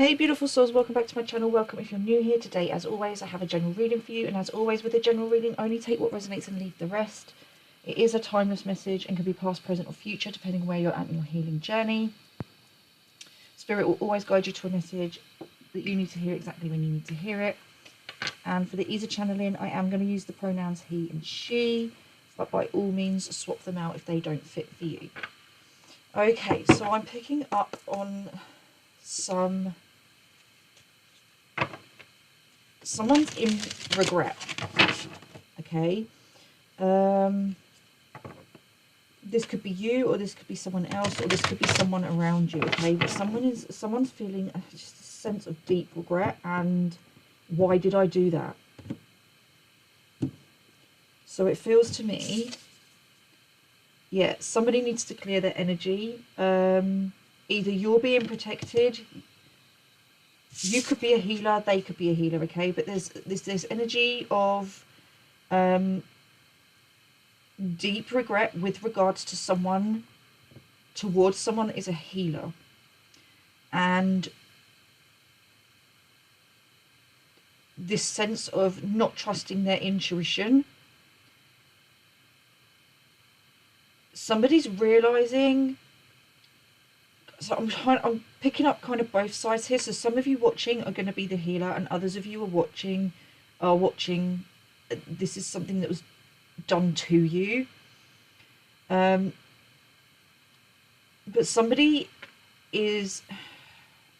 Hey beautiful souls, welcome back to my channel. Welcome if you're new here. Today, as always, I have a general reading for you, and as always with a general reading, only take what resonates and leave the rest. It is a timeless message and can be past, present or future depending on where you're at in your healing journey. Spirit will always guide you to a message that you need to hear exactly when you need to hear it. And for the ease of channeling, I am going to use the pronouns he and she, but by all means swap them out if they don't fit for you. Okay, so I'm picking up on someone's in regret. Okay, this could be you, or this could be someone else, or this could be someone around you. Okay, but someone's feeling just a sense of deep regret, and why did I do that? So it feels to me, yeah, somebody needs to clear their energy. Either you're being protected. You could be a healer, they could be a healer, okay? But there's this energy of deep regret with regards to someone, towards someone that is a healer. And this sense of not trusting their intuition. Somebody's realising... So I'm picking up kind of both sides here. So some of you watching are going to be the healer, and others of you are watching. This is something that was done to you. But somebody is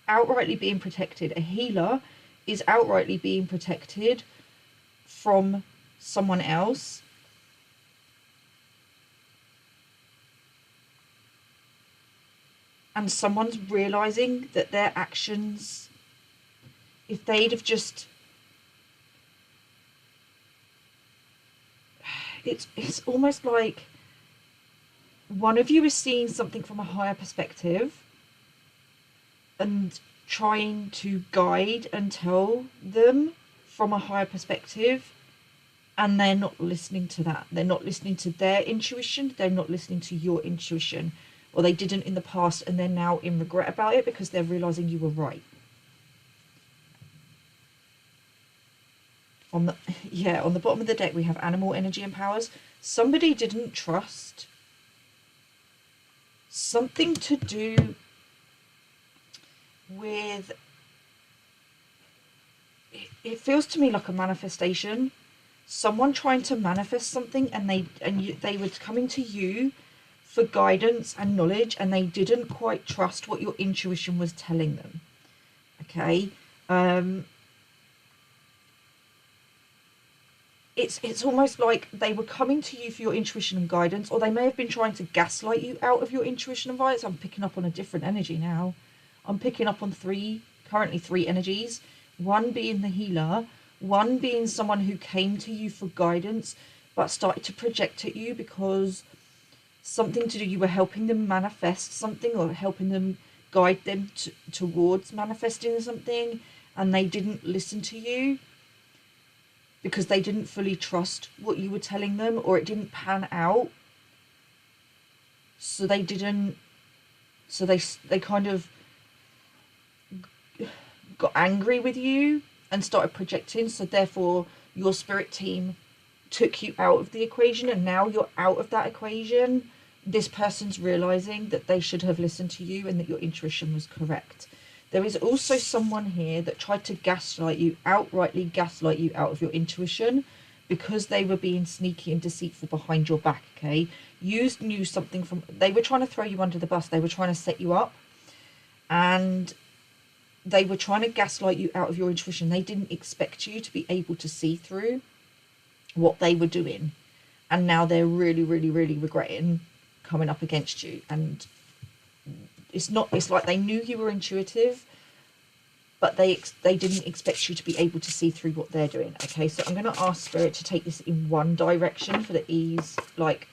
outrightly being protected. A healer is outrightly being protected from someone else. And someone's realising that their actions, if they'd have just... It's almost like one of you is seeing something from a higher perspective and trying to guide and tell them from a higher perspective, and they're not listening to that. They're not listening to their intuition. They're not listening to your intuition. Or they didn't in the past, and they're now in regret about it because they're realising you were right. On the bottom of the deck we have animal energy and powers. Somebody didn't trust. Something to do with... It feels to me like a manifestation. Someone trying to manifest something, and they were coming to you for guidance and knowledge, and they didn't quite trust what your intuition was telling them. Okay, it's almost like they were coming to you for your intuition and guidance, or they may have been trying to gaslight you out of your intuition and guidance. I'm picking up on a different energy now. I'm picking up on currently three energies. One being the healer, one being someone who came to you for guidance but started to project at you because something to do, you were helping them manifest something, or helping them guide them towards manifesting something, and they didn't listen to you because they didn't fully trust what you were telling them, or it didn't pan out. So they kind of got angry with you and started projecting. So therefore your spirit team took you out of the equation, and now you're out of that equation. This person's realizing that they should have listened to you and that your intuition was correct. There is also someone here that tried to gaslight you, outrightly gaslight you out of your intuition, because they were being sneaky and deceitful behind your back. Okay, you knew something from... They were trying to throw you under the bus. They were trying to set you up, and they were trying to gaslight you out of your intuition. They didn't expect you to be able to see through what they were doing, and now they're really regretting coming up against you. And it's like they knew you were intuitive, but they didn't expect you to be able to see through what they're doing. Okay, so I'm going to ask Spirit to take this in one direction for the ease, like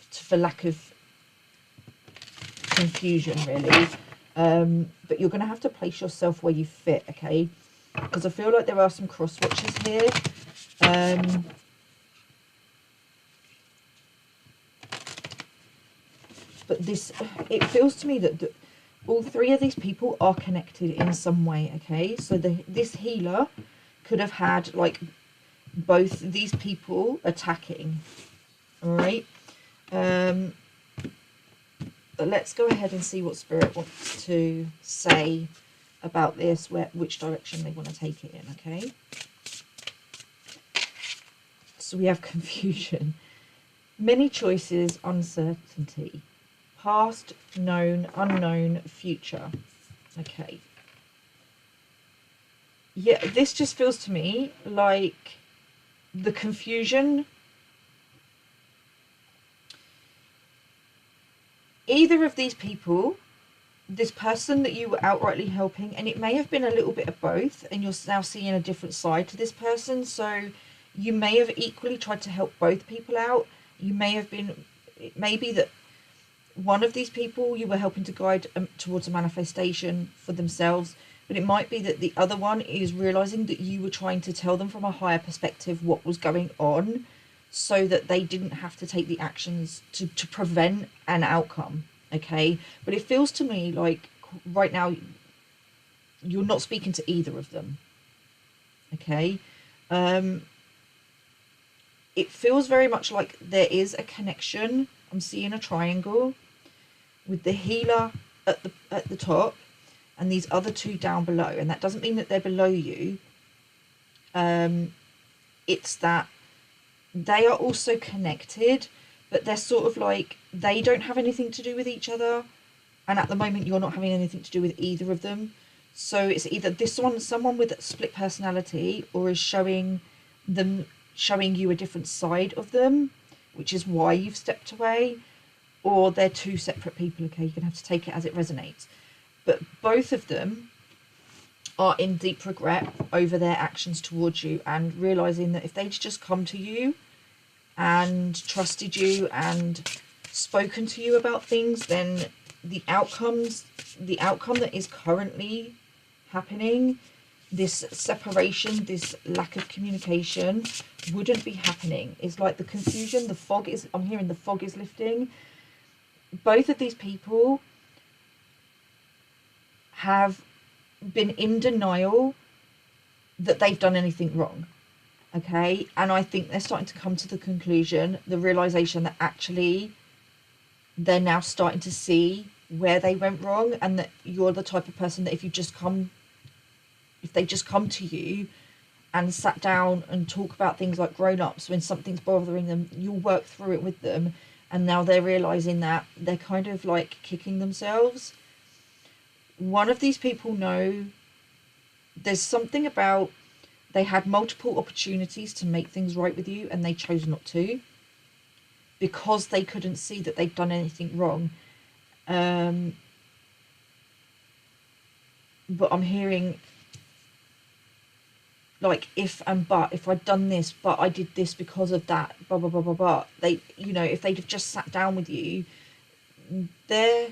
for lack of confusion really. But you're going to have to place yourself where you fit, okay? Because I feel like there are some cross watchers here. But it feels to me that all three of these people are connected in some way, okay? So this healer could have had like both these people attacking, all right? But let's go ahead and see what Spirit wants to say about this, which direction they want to take it in, okay? So we have confusion. Many choices, uncertainty. Past, known, unknown, future. Okay. Yeah, this just feels to me like the confusion. Either of these people, this person that you were outrightly helping, and it may have been a little bit of both, and you're now seeing a different side to this person, so you may have equally tried to help both people out. You may have been, it may be that one of these people you were helping to guide towards a manifestation for themselves, but it might be that the other one is realizing that you were trying to tell them from a higher perspective what was going on, so that they didn't have to take the actions to prevent an outcome, okay? But it feels to me like right now you're not speaking to either of them, okay? It feels very much like there is a connection. I'm seeing a triangle with the healer at the top and these other two down below, and that doesn't mean that they're below you. It's that they are also connected, but they're sort of like they don't have anything to do with each other, and at the moment you're not having anything to do with either of them. So it's either this one, someone with a split personality, or is showing you a different side of them, which is why you've stepped away, or they're two separate people. Okay, you're gonna have to take it as it resonates. But both of them are in deep regret over their actions towards you, and realizing that if they'd just come to you and trusted you and spoken to you about things, then the outcome that is currently happening, this separation, this lack of communication, wouldn't be happening. It's like the confusion, the fog is, I'm hearing the fog is lifting. Both of these people have been in denial that they've done anything wrong, okay? And I think they're starting to come to the conclusion, the realization that actually they're now starting to see where they went wrong, and that you're the type of person that if they just come to you and sat down and talk about things like grown-ups, when something's bothering them, you'll work through it with them. And now they're realizing that they're kind of like kicking themselves. One of these people know there's something about they had multiple opportunities to make things right with you and they chose not to because they couldn't see that they'd done anything wrong. But I'm hearing like if I'd done this, but I did this because of that, blah blah blah blah blah. They, you know, if they'd have just sat down with you, their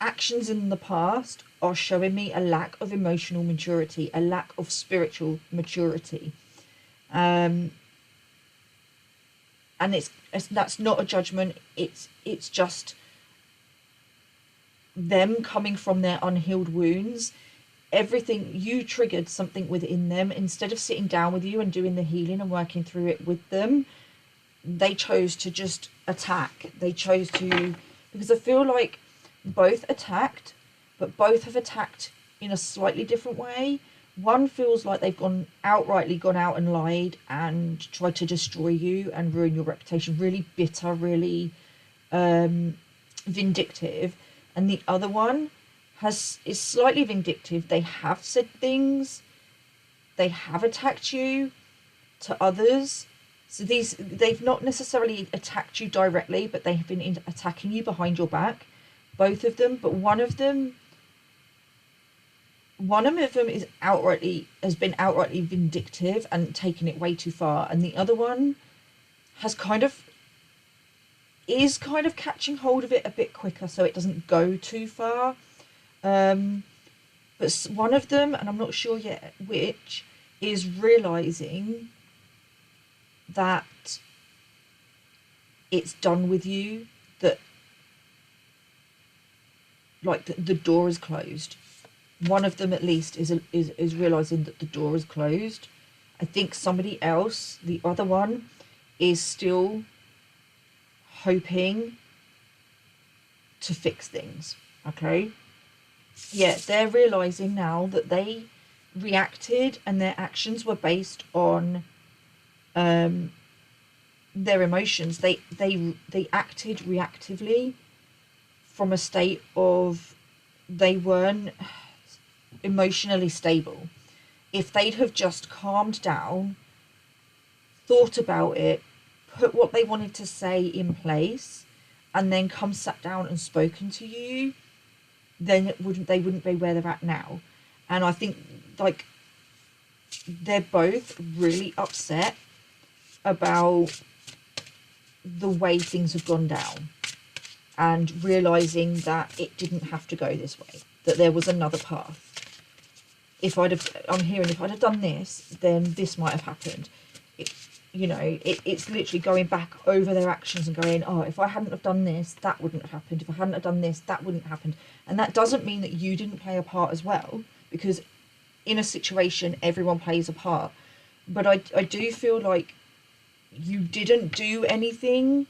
actions in the past are showing me a lack of emotional maturity, a lack of spiritual maturity, and it's that's not a judgment. It's just them coming from their unhealed wounds. Everything, you triggered something within them. Instead of sitting down with you and doing the healing and working through it with them, they chose to just attack. They chose to, because I feel like both attacked, but both have attacked in a slightly different way. One feels like they've outrightly gone out and lied and tried to destroy you and ruin your reputation, really bitter, really vindictive. And the other one is slightly vindictive. They have said things, they have attacked you to others. So they've not necessarily attacked you directly, but they have been attacking you behind your back, both of them. But one of them has been outrightly vindictive and taken it way too far, and the other one is kind of catching hold of it a bit quicker so it doesn't go too far. But one of them, and I'm not sure yet which, is realizing that it's done with you, that like the door is closed. One of them at least is realizing that the door is closed. I think somebody else, the other one, is still hoping to fix things. Okay, yeah, they're realizing now that they reacted and their actions were based on their emotions. They acted reactively from a state of, they weren't emotionally stable. If they'd have just calmed down, thought about it, put what they wanted to say in place, and then come sat down and spoken to you, then they wouldn't be where they're at now. And I think, like, they're both really upset about the way things have gone down, and realizing that it didn't have to go this way, that there was another path. If I'd have done this, then this might have happened. It's literally going back over their actions and going, oh, if I hadn't have done this, that wouldn't have happened. If I hadn't have done this, that wouldn't have happened. And that doesn't mean that you didn't play a part as well, because in a situation, everyone plays a part. But I do feel like you didn't do anything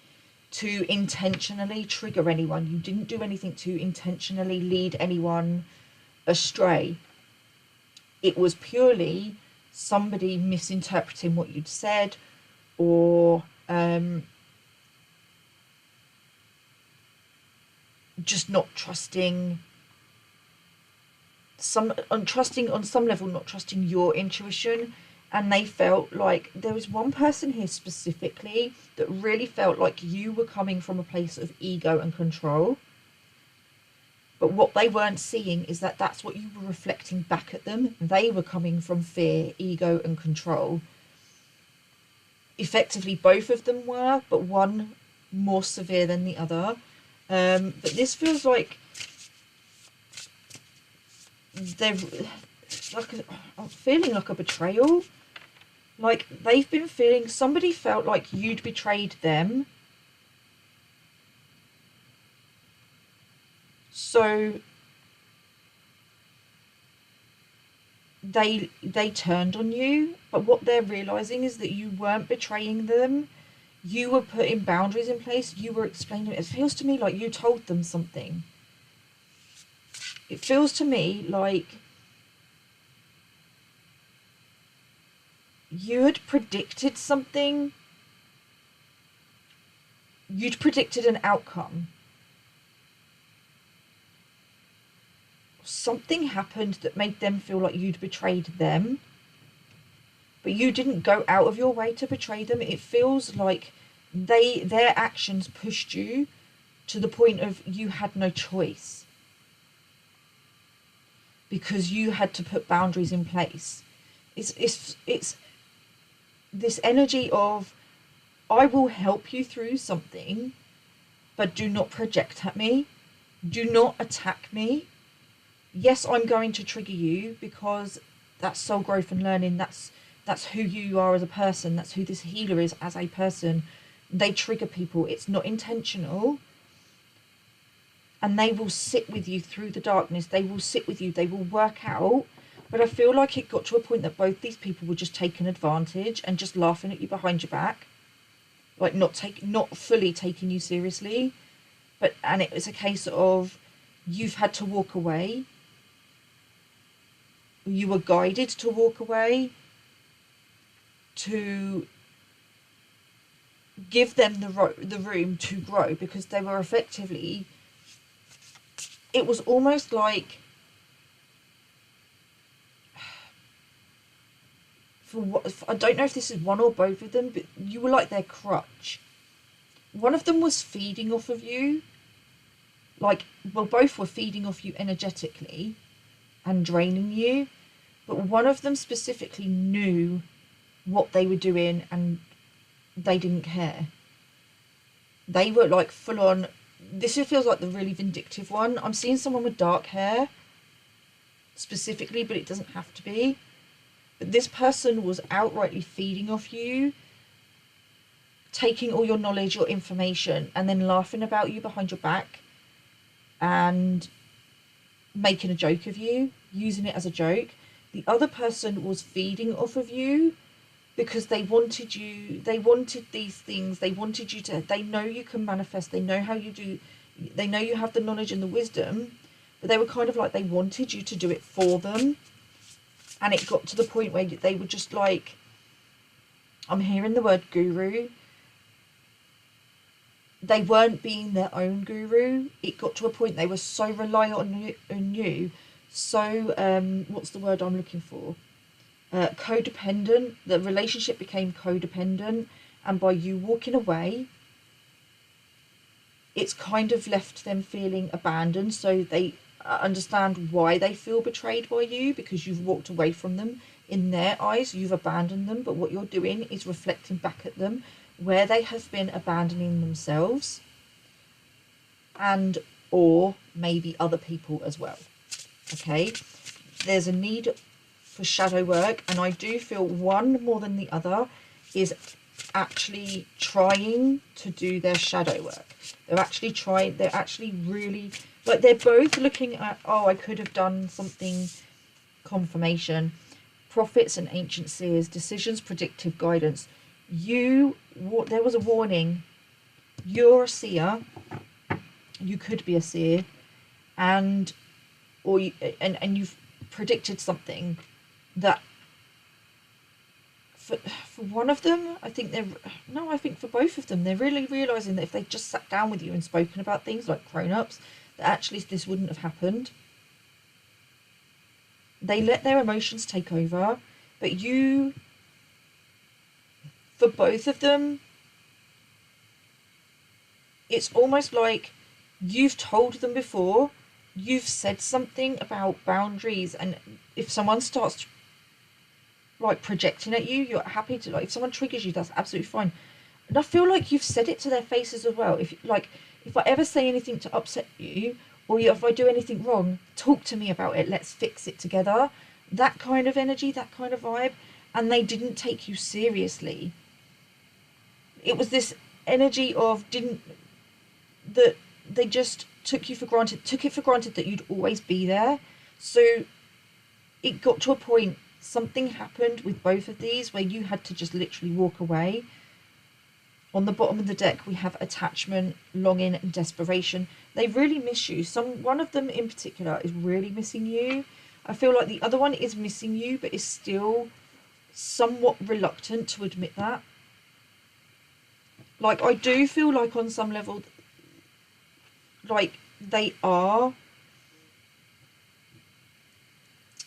to intentionally trigger anyone. You didn't do anything to intentionally lead anyone astray. It was purely somebody misinterpreting what you'd said, or just not trusting on some level, not trusting your intuition. And they felt like, there was one person here specifically that really felt like you were coming from a place of ego and control. But what they weren't seeing is that that's what you were reflecting back at them. They were coming from fear, ego, and control. Effectively, both of them were, but one more severe than the other. But this feels like they're I'm feeling like a betrayal. Like, they've been feeling, somebody felt like you'd betrayed them. So they turned on you, but what they're realizing is that you weren't betraying them. You were putting boundaries in place. You were explaining it. It feels to me like you told them something. It feels to me like you had predicted something. You'd predicted an outcome. Something happened that made them feel like you'd betrayed them, but you didn't go out of your way to betray them. It feels like their actions pushed you to the point of you had no choice, because you had to put boundaries in place. It's this energy of, I will help you through something, but do not project at me. Do not attack me. Yes, I'm going to trigger you, because that's soul growth and learning. That's who you are as a person. That's who this healer is as a person. They trigger people. It's not intentional. And they will sit with you through the darkness. They will sit with you. They will work out. But I feel like it got to a point that both these people were just taking advantage and just laughing at you behind your back. Like, not fully taking you seriously. And it was a case of, you've had to walk away. You were guided to walk away, to give them the room to grow, because they were effectively, it was almost like, I don't know if this is one or both of them, but you were like their crutch. One of them was feeding off of you, both were feeding off you energetically and draining you, but one of them specifically knew what they were doing and they didn't care. They were like full on, this feels like the really vindictive one. I'm seeing someone with dark hair specifically, but it doesn't have to be. But this person was outrightly feeding off you, taking all your knowledge, your information, and then laughing about you behind your back, and making a joke of you, using it as a joke. The other person was feeding off of you because they wanted you, they wanted these things, they wanted you to, they know you can manifest, they know how you do, they know you have the knowledge and the wisdom, but they were kind of like, they wanted you to do it for them. And it got to the point where they were just like, I'm hearing the word guru. They weren't being their own guru. It got to a point they were so reliant on you, so, what's the word I'm looking for? Codependent. The relationship became codependent, and by you walking away, it's kind of left them feeling abandoned. So they understand why they feel betrayed by you, because you've walked away from them. In their eyes, you've abandoned them, but what you're doing is reflecting back at them where they have been abandoning themselves, and or maybe other people as well. Okay, there's a need for shadow work, and I do feel one more than the other is actually trying to do their shadow work. They're actually trying, they're actually really, like, they're both looking at, oh, I could have done something. Confirmation, prophets and ancient seers, decisions, predictive guidance. There was a warning. You're a seer. You could be a seer, and you've predicted something that for one of them, I think for both of them, they're really realizing that if they just sat down with you and spoken about things like grown-ups, that actually this wouldn't have happened. They let their emotions take over, but for both of them, it's almost like you've told them before, you've said something about boundaries, and if someone starts like projecting at you, you're happy to, like, if someone triggers you, that's absolutely fine. And I feel like you've said it to their faces as well. If I ever say anything to upset you, or if I do anything wrong, talk to me about it, let's fix it together. That kind of energy, that kind of vibe. And they didn't take you seriously. It was this energy of that they just took it for granted that you'd always be there. So it got to a point, something happened with both of these where you had to just literally walk away. On the bottom of the deck, we have attachment, longing, and desperation. They really miss you. One of them in particular is really missing you. I feel like the other one is missing you, but is still somewhat reluctant to admit that. Like, I do feel like on some level, like, they are,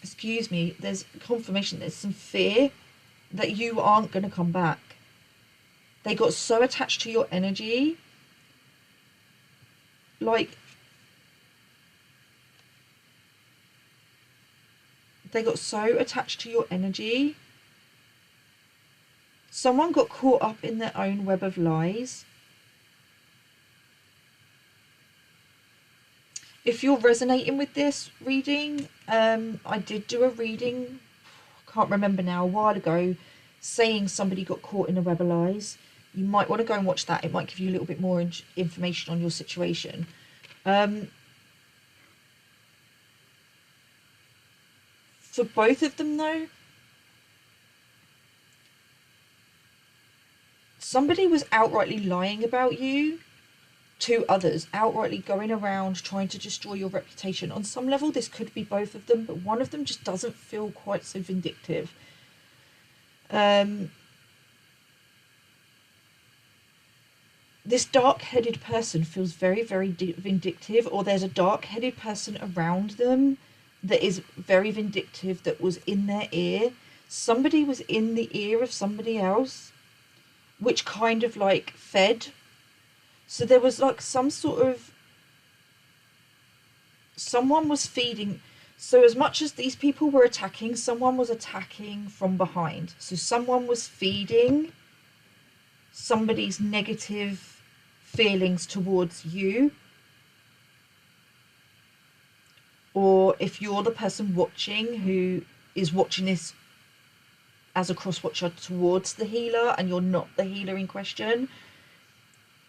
excuse me, there's confirmation, there's some fear that you aren't going to come back. They got so attached to your energy, like, they got so attached to your energy. Someone got caught up in their own web of lies. If you're resonating with this reading, I did do a reading, can't remember now, a while ago, saying somebody got caught in a web of lies. You might want to go and watch that. It might give you a little bit more information on your situation. For both of them, though, somebody was outrightly lying about you to others, outrightly going around trying to destroy your reputation. On some level, this could be both of them, but one of them just doesn't feel quite so vindictive. This dark-headed person feels very, very vindictive, or there's a dark-headed person around them that is very vindictive, that was in their ear. Somebody was in the ear of somebody else, which kind of like fed. So there was like some sort of, someone was feeding. So as much as these people were attacking, someone was attacking from behind. So someone was feeding somebody's negative feelings towards you. Or if you're the person watching who is watching this as a cross-watcher towards the healer and you're not the healer in question,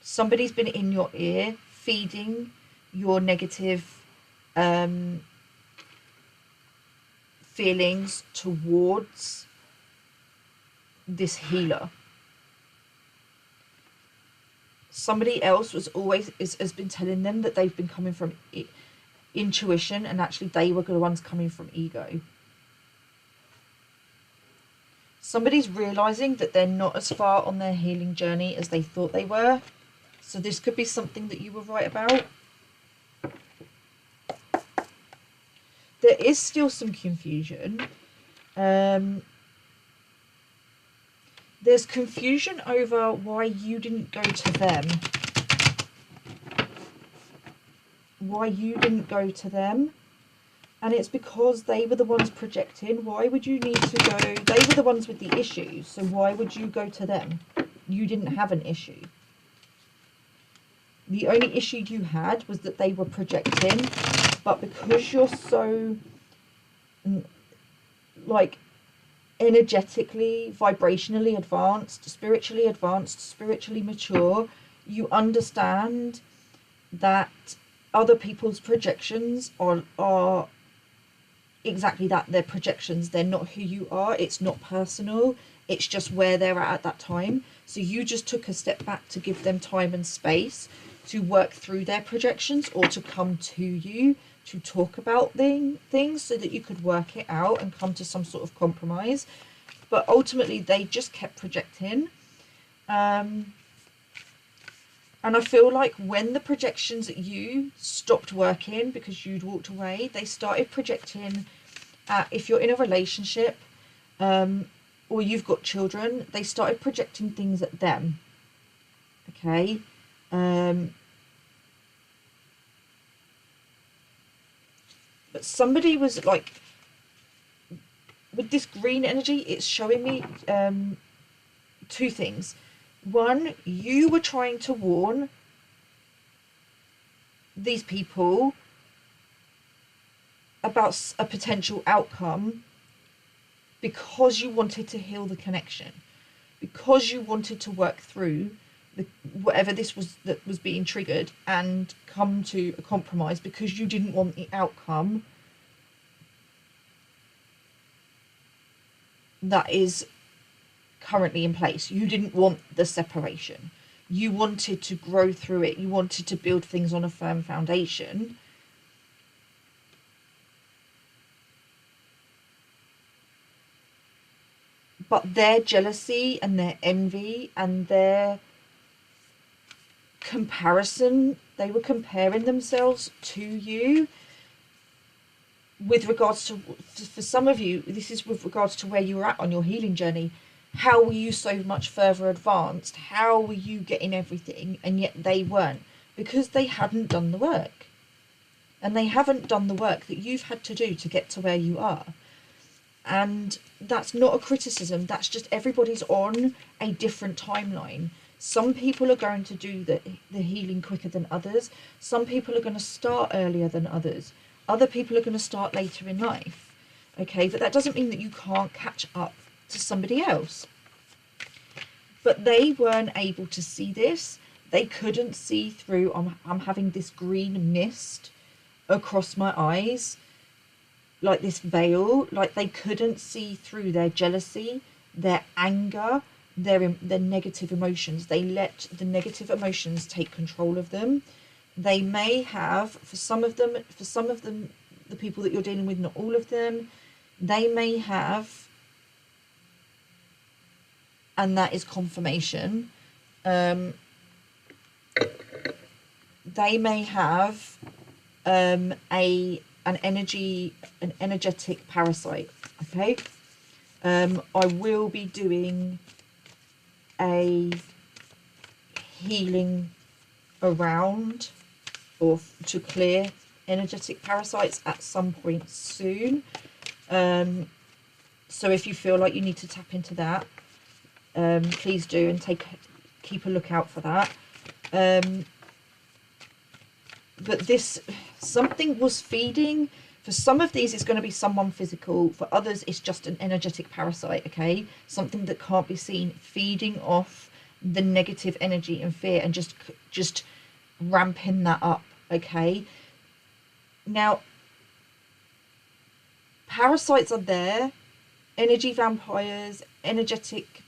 somebody's been in your ear feeding your negative feelings towards this healer. Somebody else has been telling them that they've been coming from intuition, and actually they were the ones coming from ego. Somebody's realizing that they're not as far on their healing journey as they thought they were. So this could be something that you were right about. There is still some confusion. There's confusion over why you didn't go to them. Why you didn't go to them. And it's because they were the ones projecting. Why would you need to go? They were the ones with the issues. So why would you go to them? You didn't have an issue. The only issue you had was that they were projecting. But because you're so, like, energetically, vibrationally advanced, spiritually mature, you understand that other people's projections are exactly that. They're projections. They're not who you are. It's not personal. It's just where they're at that time. So you just took a step back to give them time and space to work through their projections, or to come to you to talk about things so that you could work it out and come to some sort of compromise. But ultimately they just kept projecting. And I feel like when the projections at you stopped working because you'd walked away, they started projecting at, if you're in a relationship, or you've got children, they started projecting things at them. Okay. But somebody was like, with this green energy, it's showing me two things. One, you were trying to warn these people about a potential outcome because you wanted to heal the connection, because you wanted to work through whatever this was that was being triggered and come to a compromise, because you didn't want the outcome that is currently in place. You didn't want the separation. You wanted to grow through it. You wanted to build things on a firm foundation. But their jealousy and their envy and their comparison, they were comparing themselves to you with regards to, for some of you, this is with regards to where you were at on your healing journey. How were you so much further advanced? How were you getting everything and yet they weren't? Because they hadn't done the work. And they haven't done the work that you've had to do to get to where you are. And that's not a criticism. That's just everybody's on a different timeline. Some people are going to do the healing quicker than others. Some people are going to start earlier than others. Other people are going to start later in life. Okay, but that doesn't mean that you can't catch up to somebody else. But they weren't able to see this. They couldn't see through. I'm having this green mist across my eyes, like this veil. Like they couldn't see through their jealousy, their anger, their negative emotions. They let the negative emotions take control of them. They may have, for some of them, the people that you're dealing with, not all of them, they may have, and that is confirmation, they may have an energetic parasite. Okay, I will be doing a healing around or to clear energetic parasites at some point soon. So if you feel like you need to tap into that, please do, and keep a lookout for that. But this, something was feeding. For some of these, it's going to be someone physical. For others, it's just an energetic parasite, okay? Something that can't be seen, feeding off the negative energy and fear and just ramping that up, okay? Now, Parasites are there, energy vampires, energetic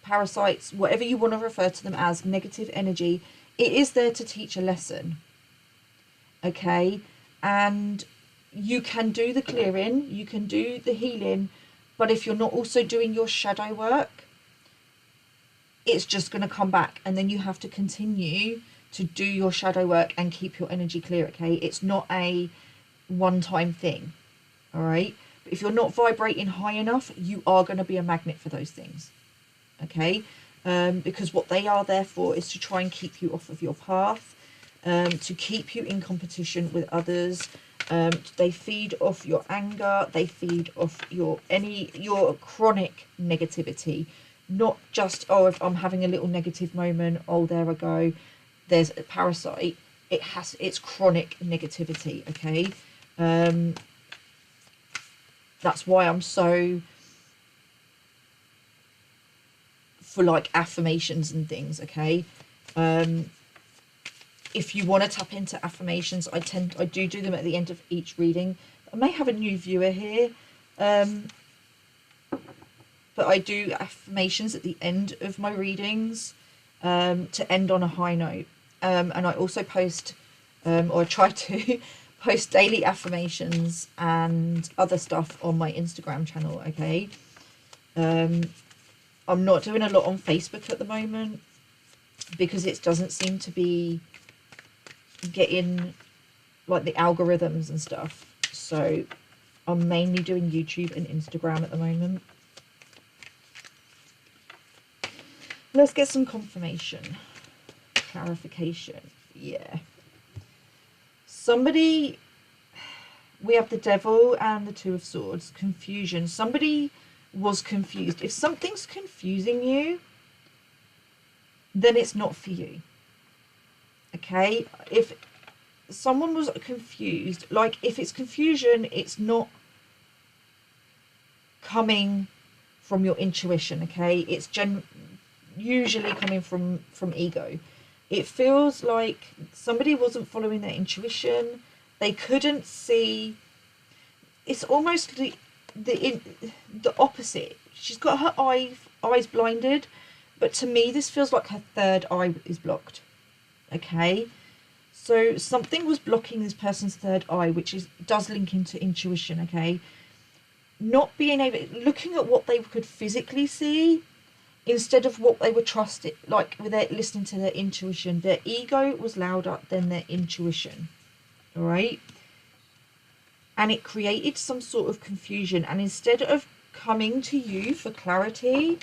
parasites, whatever you want to refer to them as, negative energy. It is there to teach a lesson. Okay, and you can do the clearing, you can do the healing, but if you're not also doing your shadow work, it's just going to come back, and then you have to continue to do your shadow work and keep your energy clear. Okay, it's not a one-time thing. All right, but if you're not vibrating high enough, you are going to be a magnet for those things. Okay, because what they are there for is to try and keep you off of your path, to keep you in competition with others. They feed off your anger, they feed off your chronic negativity. Not just, oh, if I'm having a little negative moment, oh, there I go, there's a parasite. It's chronic negativity. Okay, that's why I'm so for like affirmations and things. Okay, if you want to tap into affirmations, I do them at the end of each reading. I may have a new viewer here, but I do affirmations at the end of my readings, to end on a high note. And I also post, or try to post daily affirmations and other stuff on my Instagram channel. Okay, I'm not doing a lot on Facebook at the moment because it doesn't seem to be getting like the algorithms and stuff. So I'm mainly doing YouTube and Instagram at the moment. Let's get some confirmation, clarification. Yeah. Somebody, we have the Devil and the Two of Swords, confusion. Somebody was confused. If something's confusing you, then it's not for you. Okay? If someone was confused, like if it's confusion, it's not coming from your intuition. Okay? It's usually coming from ego. It feels like somebody wasn't following their intuition. They couldn't see. It's almost the opposite. She's got her eyes blinded, but to me this feels like her third eye is blocked. Okay, so something was blocking this person's third eye, which does link into intuition. Okay, not being able, looking at what they could physically see instead of what they were trusted, like with their listening to their intuition. Their ego was louder than their intuition. All right, and it created some sort of confusion, and instead of coming to you for clarity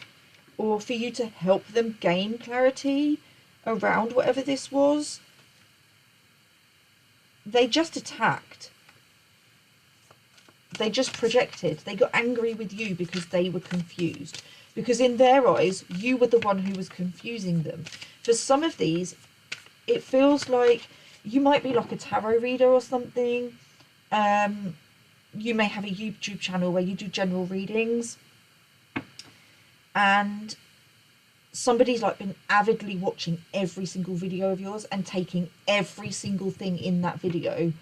or for you to help them gain clarity around whatever this was, they just attacked. They just projected. They got angry with you because they were confused. Because in their eyes, you were the one who was confusing them. For some of these, it feels like you might be like a tarot reader or something. You may have a YouTube channel where you do general readings. And somebody's like been avidly watching every single video of yours and taking every single thing in that video,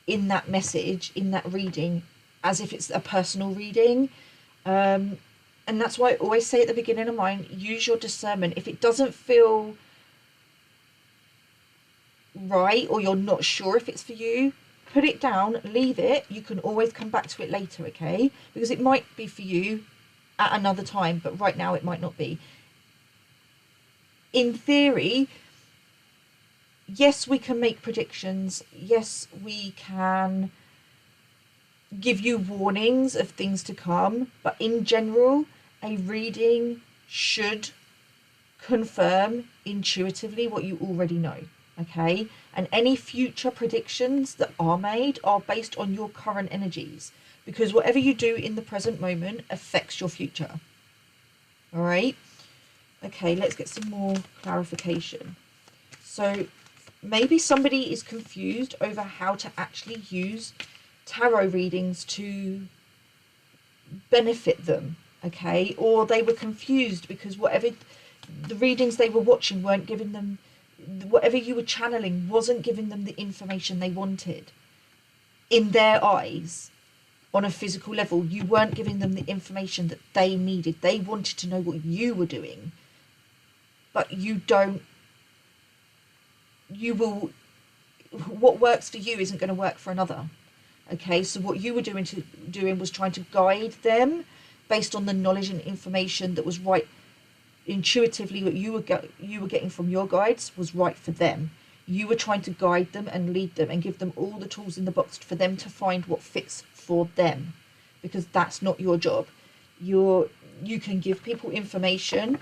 in that message, in that reading, as if it's a personal reading. And that's why I always say at the beginning of mine, use your discernment. If it doesn't feel right, or you're not sure if it's for you, put it down, leave it. You can always come back to it later, okay? Because it might be for you at another time, but right now it might not be. In theory, yes, we can make predictions. Yes, we can give you warnings of things to come, but in general, a reading should confirm intuitively what you already know. Okay, and any future predictions that are made are based on your current energies, because whatever you do in the present moment affects your future. All right, okay, let's get some more clarification. So maybe somebody is confused over how to actually use tarot readings to benefit them. Okay, or they were confused because whatever the readings they were watching weren't giving them, whatever you were channeling wasn't giving them the information they wanted in their eyes. on a physical level. You weren't giving them the information that they needed. They wanted to know what you were doing, but you will, what works for you isn't going to work for another. Okay, so what you were doing was trying to guide them based on the knowledge and information that was right intuitively. What you were getting from your guides was right for them. You were trying to guide them and lead them and give them all the tools in the box for them to find what fits for them, because that's not your job. You can give people information,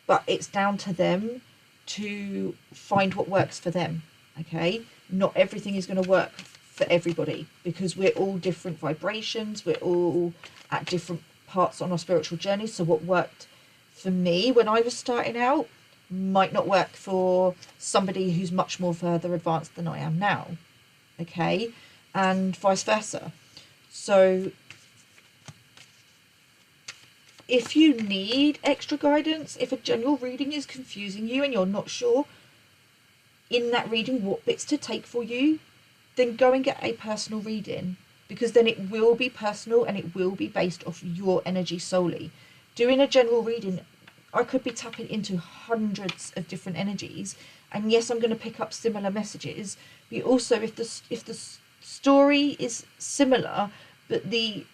but it's down to them to find what works for them. Okay, not everything is going to work for everybody, because we're all different vibrations, we're all at different parts on our spiritual journey. So what worked for me when I was starting out might not work for somebody who's much more further advanced than I am now. Okay, and vice versa. So if you need extra guidance, if a general reading is confusing you and you're not sure in that reading what bits to take for you, then go and get a personal reading, because then it will be personal and it will be based off your energy solely. Doing a general reading, I could be tapping into hundreds of different energies, and yes, I'm going to pick up similar messages, but also if the story is similar but the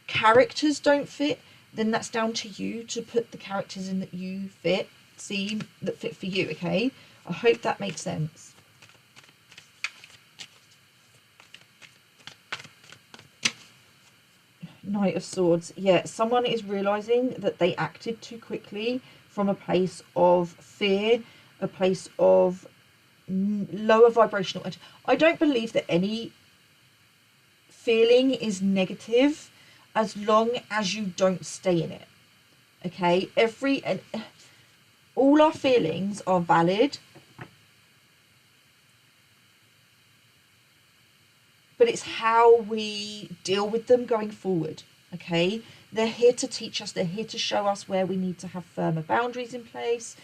characters don't fit, then that's down to you to put the characters in that you fit for you. Okay, I hope that makes sense. Knight of Swords. Yeah, someone is realizing that they acted too quickly from a place of fear, a place of lower vibrational. I don't believe that any feeling is negative as long as you don't stay in it. Okay, all our feelings are valid, but it's how we deal with them going forward. Okay, they're here to teach us, they're here to show us where we need to have firmer boundaries in place,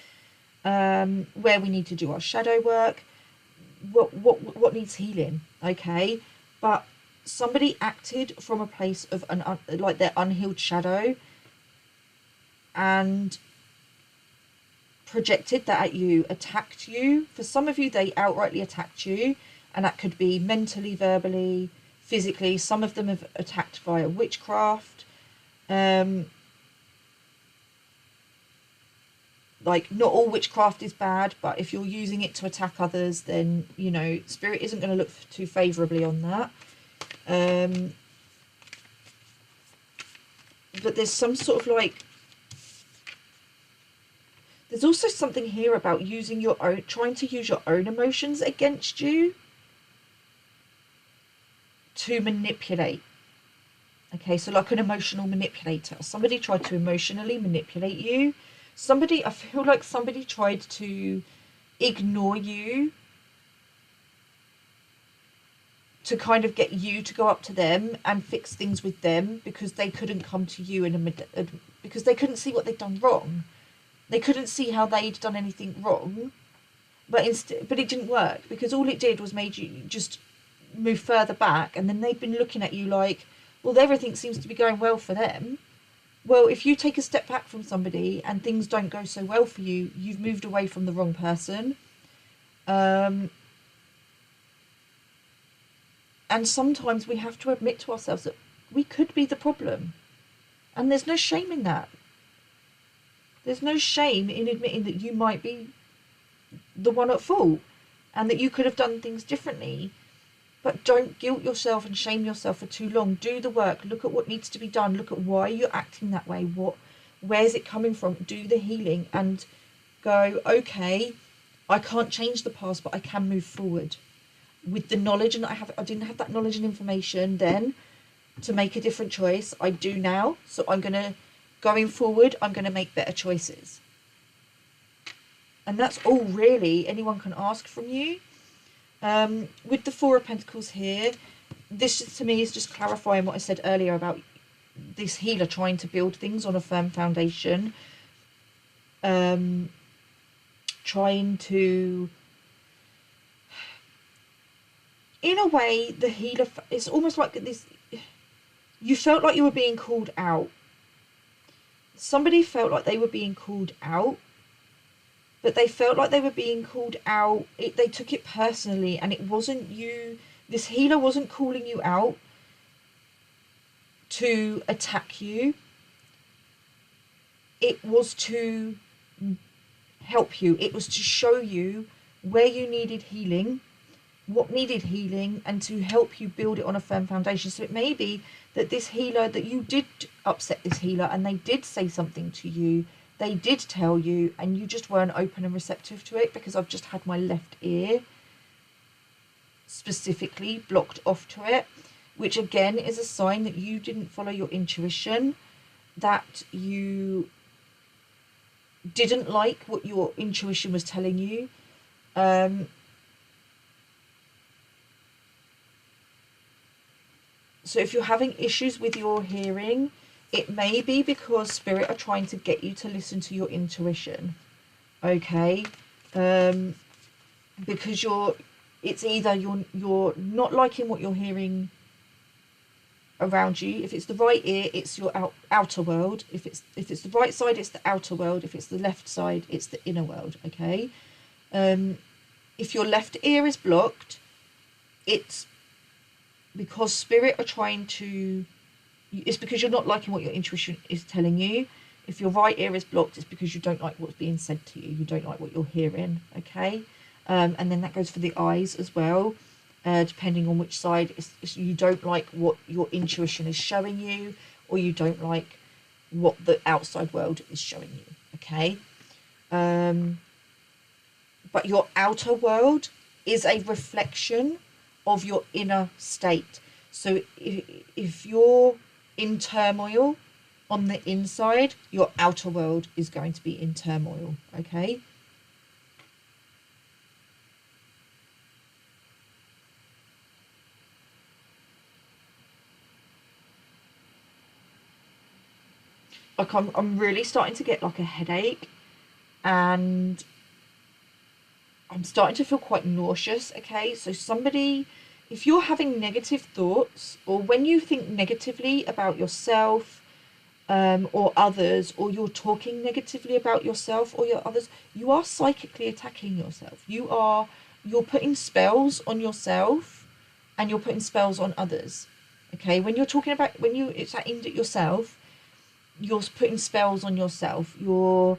where we need to do our shadow work, what needs healing. Okay, but somebody acted from a place of like their unhealed shadow and projected that at you, attacked you. For some of you, they outrightly attacked you, and that could be mentally, verbally, physically. Some of them have attacked via witchcraft. Like, not all witchcraft is bad, but if you're using it to attack others, then, you know, spirit isn't going to look too favourably on that. But there's some sort of like, there's also something here about using your own, trying to use your own emotions against you to manipulate. Okay, so like an emotional manipulator. Somebody tried to emotionally manipulate you. I feel like somebody tried to ignore you to kind of get you to go up to them and fix things with them, because they couldn't come to you because they couldn't see what they'd done wrong. They couldn't see how they'd done anything wrong, but it didn't work, because all it did was made you just move further back, and then they'd been looking at you like, well, everything seems to be going well for them. Well, if you take a step back from somebody and things don't go so well for you, you've moved away from the wrong person. And sometimes we have to admit to ourselves that we could be the problem. And there's no shame in that. There's no shame in admitting that you might be the one at fault and that you could have done things differently. But don't guilt yourself and shame yourself for too long. Do the work. Look at what needs to be done. Look at why you're acting that way. Where's it coming from? Do the healing and go, okay, I can't change the past, but I can move forward with the knowledge. And I didn't have that knowledge and information then to make a different choice. I do now. So going forward, I'm going to make better choices. And that's all really anyone can ask from you. With the Four of Pentacles here, this to me is just clarifying what I said earlier about this healer trying to build things on a firm foundation, trying to, in a way, the healer, it's almost like this, you felt like you were being called out. Somebody felt like they were being called out, but they felt like they were being called out. They took it personally, and it wasn't you. This healer wasn't calling you out to attack you. It was to help you. It was to show you where you needed healing, what needed healing, and to help you build it on a firm foundation. So it may be that this healer, that you did upset this healer and they did say something to you, they did tell you, and you just weren't open and receptive to it, because I've just had my left ear specifically blocked off to it, which again is a sign that you didn't follow your intuition, that you didn't like what your intuition was telling you. So if you're having issues with your hearing, it may be because spirit are trying to get you to listen to your intuition, okay? Because it's either you're not liking what you're hearing around you. If it's the right ear, it's your outer world. If it's the right side, it's the outer world. If it's the left side, it's the inner world, okay? If your left ear is blocked, it's because spirit are trying to, it's because you're not liking what your intuition is telling you. If your right ear is blocked, it's because you don't like what's being said to you. You don't like what you're hearing, okay? And then that goes for the eyes as well. Depending on which side, you don't like what your intuition is showing you, or you don't like what the outside world is showing you, okay? But your outer world is a reflection of your inner state. So if you're in turmoil on the inside, your outer world is going to be in turmoil, okay? Like I'm really starting to get like a headache, and I'm starting to feel quite nauseous, okay? So somebody, if you're having negative thoughts, or when you think negatively about yourself, or others, or you're talking negatively about yourself or your others, you are psychically attacking yourself. You're putting spells on yourself, and you're putting spells on others, okay? When you're talking about, it's aimed at yourself, you're putting spells on yourself. You're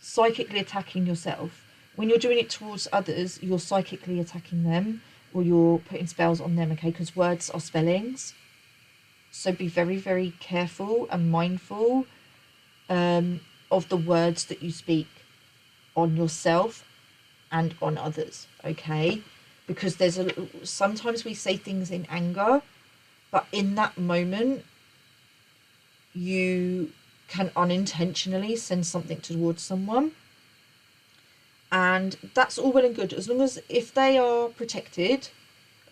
psychically attacking yourself. When you're doing it towards others, you're psychically attacking them, or you're putting spells on them, okay? Because words are spellings. So be very, very careful and mindful of the words that you speak on yourself and on others, okay? Because sometimes we say things in anger, but in that moment, you can unintentionally send something towards someone, and that's all well and good, as long as, if they are protected,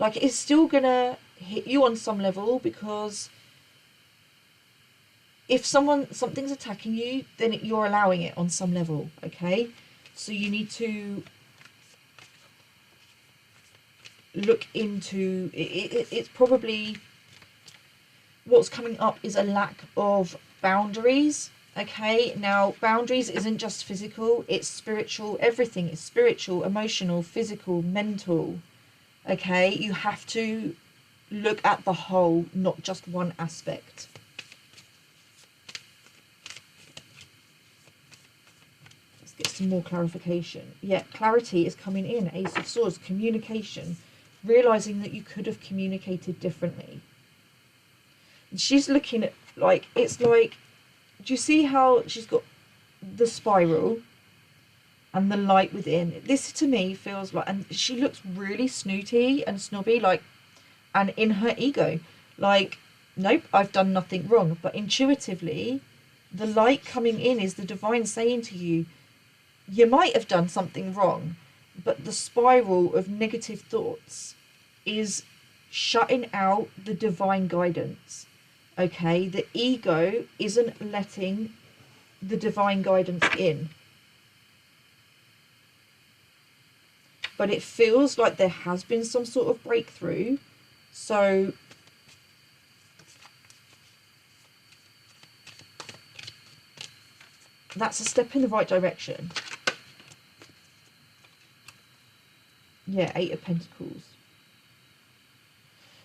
like, it's still gonna hit you on some level, because if something's attacking you, then you're allowing it on some level, okay? So you need to look into it. It's probably, what's coming up is a lack of boundaries, okay? Now, boundaries isn't just physical, it's spiritual. Everything is spiritual, emotional, physical, mental, okay? You have to look at the whole, not just one aspect. Let's get some more clarification. Yeah, clarity is coming in. Ace of Swords, communication, realizing that you could have communicated differently. She's looking at, like, it's like, do you see how she's got the spiral and the light within? This to me feels like, and she looks really snooty and snobby, like, and in her ego, like, nope, I've done nothing wrong. But intuitively, the light coming in is the divine saying to you, you might have done something wrong, but the spiral of negative thoughts is shutting out the divine guidance. Okay, the ego isn't letting the divine guidance in. But it feels like there has been some sort of breakthrough. So That's a step in the right direction. Yeah, 8 of Pentacles.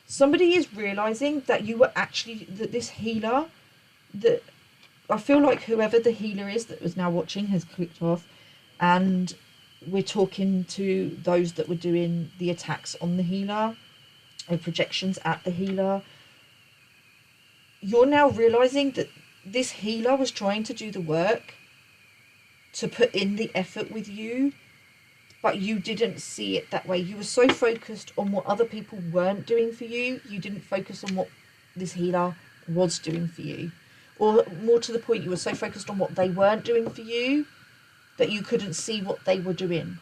Somebody is realising that you were actually, that this healer, that I feel like whoever the healer is that was now watching has clicked off, and we're talking to those that were doing the attacks on the healer or projections at the healer. You're now realising that this healer was trying to do the work, to put in the effort with you, but you didn't see it that way. You were so focused on what other people weren't doing for you, you didn't focus on what this healer was doing for you. Or more to the point, you were so focused on what they weren't doing for you that you couldn't see what they were doing.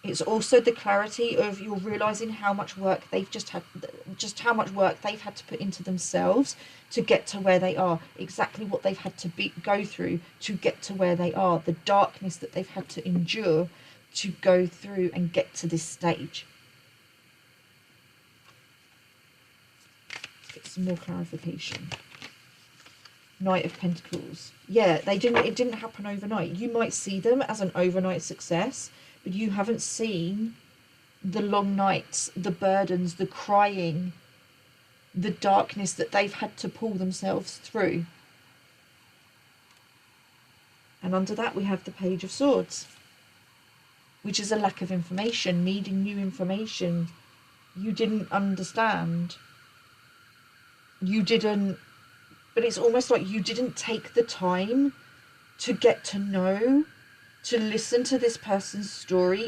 It's also the clarity of you're realising how much work they've how much work they've had to put into themselves to get to where they are, exactly what they've had to go through to get to where they are, the darkness that they've had to endure to go through and get to this stage. Let's get some more clarification. Knight of Pentacles. Yeah, it didn't happen overnight. You might see them as an overnight success, but you haven't seen the long nights, the burdens, the crying, the darkness that they've had to pull themselves through. And under that we have the Page of Swords, which is a lack of information, needing new information. You didn't understand. But it's almost like you didn't take the time to get to know, to listen to this person's story.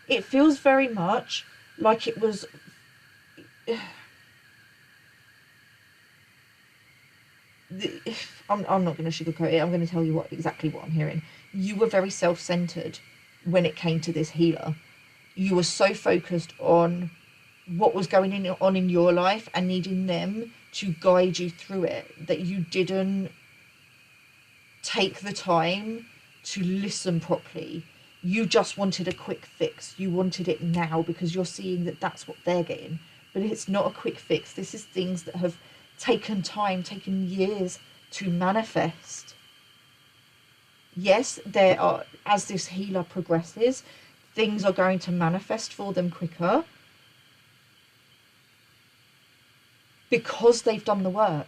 It feels very much like it was I'm not going to sugarcoat it. I'm going to tell you exactly what I'm hearing. You were very self-centered when it came to this healer. You were so focused on what was going on in your life and needing them to guide you through it, that you didn't take the time to listen properly. You just wanted a quick fix. You wanted it now because you're seeing that that's what they're getting. But it's not a quick fix. This is things that have taken time, taken years to manifest. Yes, there are, as this healer progresses, things are going to manifest for them quicker because they've done the work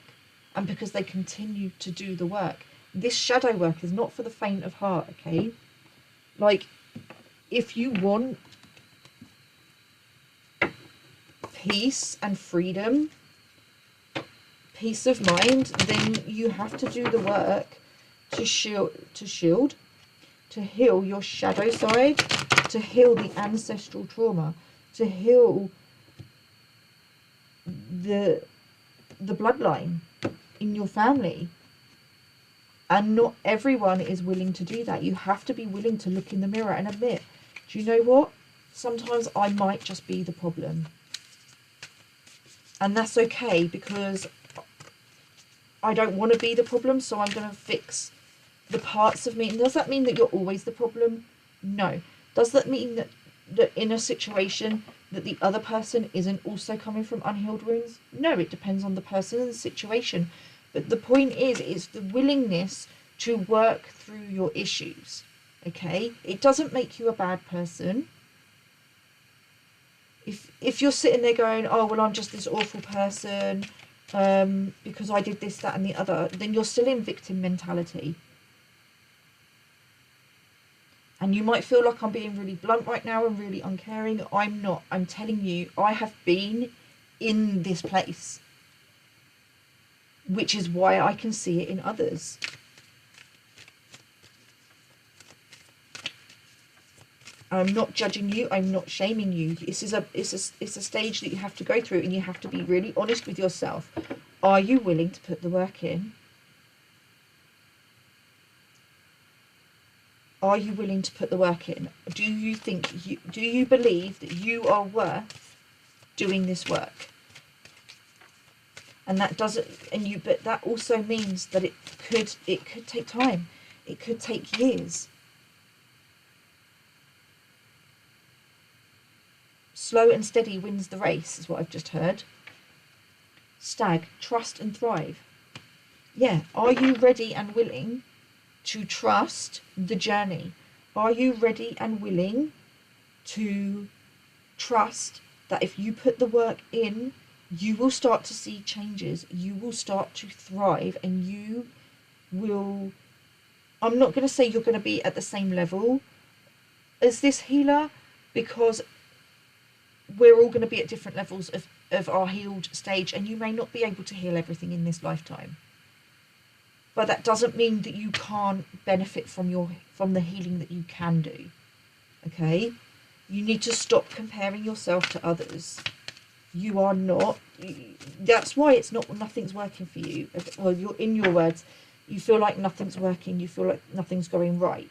and because they continue to do the work. This shadow work is not for the faint of heart, okay? Like, if you want peace and freedom, peace of mind, then you have to do the work to heal your shadow side, to heal the ancestral trauma, to heal the bloodline in your family. And not everyone is willing to do that. You have to be willing to look in the mirror and admit, do you know what? Sometimes I might just be the problem. And that's okay, because I don't want to be the problem, so I'm going to fix the parts of me. And does that mean that you're always the problem? No. Does that mean that in a situation that the other person isn't also coming from unhealed wounds? No, it depends on the person and the situation. But the point is the willingness to work through your issues, okay? It doesn't make you a bad person. If you're sitting there going, oh, well, I'm just this awful person because I did this, that, and the other, then you're still in victim mentality. And you might feel like I'm being really blunt right now and really uncaring. I'm not. I'm telling you, I have been in this place, which is why I can see it in others. I'm not judging you. I'm not shaming you. It's a stage that you have to go through, and you have to be really honest with yourself. Are you willing to put the work in? Are you willing to put the work in? Do you believe that you are worth doing this work? And that doesn't, but that also means that it could take time. It could take years. Slow and steady wins the race, is what I've just heard. Stag, trust and thrive. Yeah, are you ready and willing to trust the journey? Are you ready and willing to trust that if you put the work in, you will start to see changes, you will start to thrive, and you will, I'm not going to say you're going to be at the same level as this healer, because we're all going to be at different levels of our healed stage, and you may not be able to heal everything in this lifetime. But that doesn't mean that you can't benefit from the healing that you can do. Okay? You need to stop comparing yourself to others. You are not. That's why nothing's working for you. Well, you're, in your words, you feel like nothing's working. You feel like nothing's going right,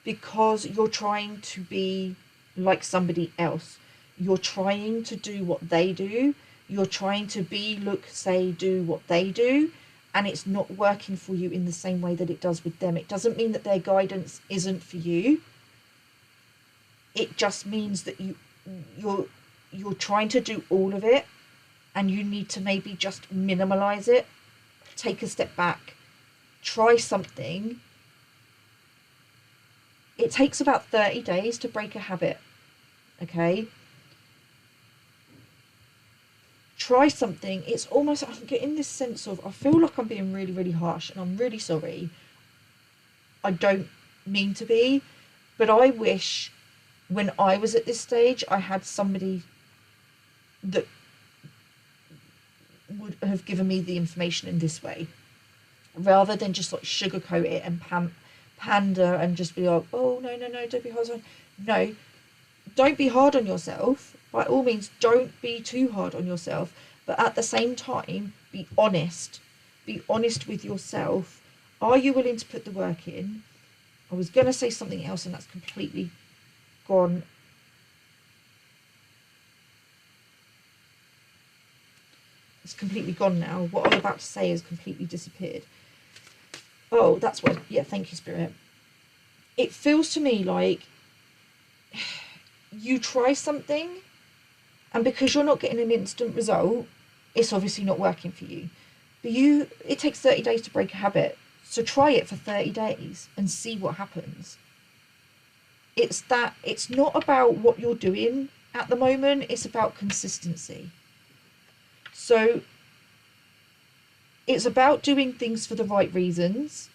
because you're trying to be like somebody else. You're trying to do what they do. You're trying to be, look, say, do what they do, and it's not working for you in the same way that it does with them. It doesn't mean that their guidance isn't for you. It just means that you're trying to do all of it, and you need to maybe just minimalize it, take a step back, try something. It takes about 30 days to break a habit. Okay? Try something. It's almost, I'm getting this sense of, I feel like I'm being really, really harsh, and I'm really sorry. I don't mean to be, but I wish when I was at this stage, I had somebody that would have given me the information in this way, rather than just like sugarcoat it and pander and just be like, oh, no, don't be hard on. No, don't be hard on yourself. By all means, don't be too hard on yourself. But at the same time, be honest. Be honest with yourself. Are you willing to put the work in? I was going to say something else, and that's completely gone. It's completely gone now. What I was about to say has completely disappeared. Oh, that's what. Yeah, thank you, Spirit. It feels to me like you try something, and because you're not getting an instant result, it's obviously not working for you. But it takes 30 days to break a habit. So try it for 30 days and see what happens. It's not about what you're doing at the moment, it's about consistency. So it's about doing things for the right reasons,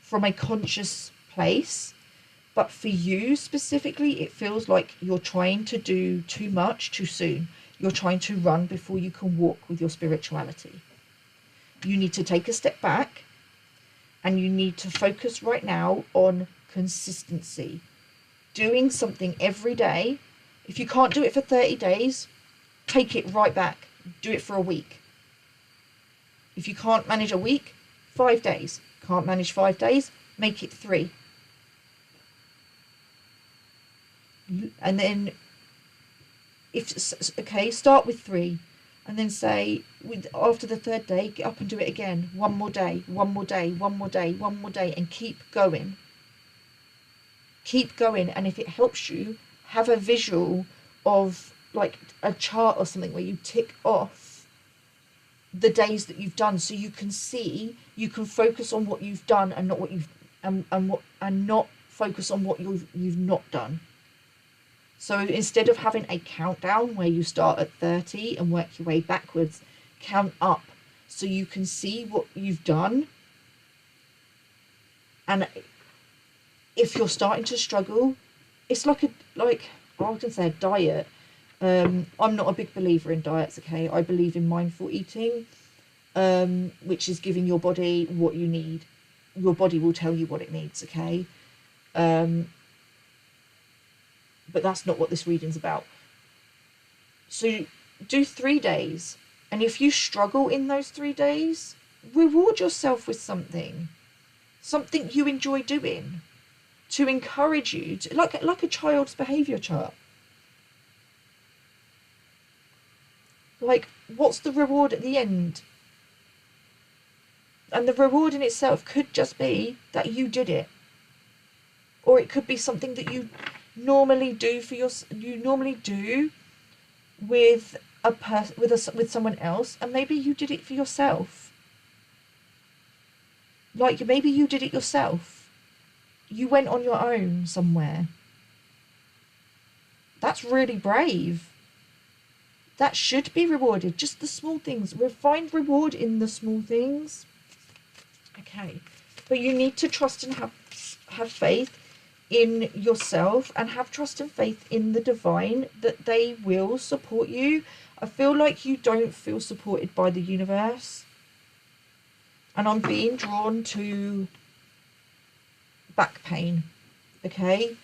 from a conscious place. But for you specifically, it feels like you're trying to do too much too soon. You're trying to run before you can walk with your spirituality. You need to take a step back, and you need to focus right now on consistency. Doing something every day. If you can't do it for 30 days, take it right back. Do it for a week. If you can't manage a week, 5 days. Can't manage 5 days, make it 3. And then, start with 3, and then say, after the 3rd day, get up and do it again. One more day, one more day, one more day, one more day, and keep going. Keep going, and if it helps you, have a visual of like a chart or something where you tick off the days that you've done, so you can see, you can focus on what you've done and not what you've and not focus on what you've not done. So instead of having a countdown where you start at 30 and work your way backwards, count up so you can see what you've done. And if you're starting to struggle, it's like I can say a diet. I'm not a big believer in diets, okay? I believe in mindful eating, which is giving your body what you need. Your body will tell you what it needs, okay? But that's not what this reading's about. So do 3 days. And if you struggle in those 3 days, reward yourself with something you enjoy doing, to encourage you, like a child's behaviour chart. Like, what's the reward at the end? And the reward in itself could just be that you did it. Or it could be something that you normally do with with someone else, and maybe you did it for yourself. Like, maybe you did it yourself. You went on your own somewhere. That's really brave. That should be rewarded. Just the small things. Find reward in the small things. Okay. But you need to trust and have faith in yourself, and have trust and faith in the divine that they will support you. I feel like you don't feel supported by the universe. And I'm being drawn to back pain. Okay.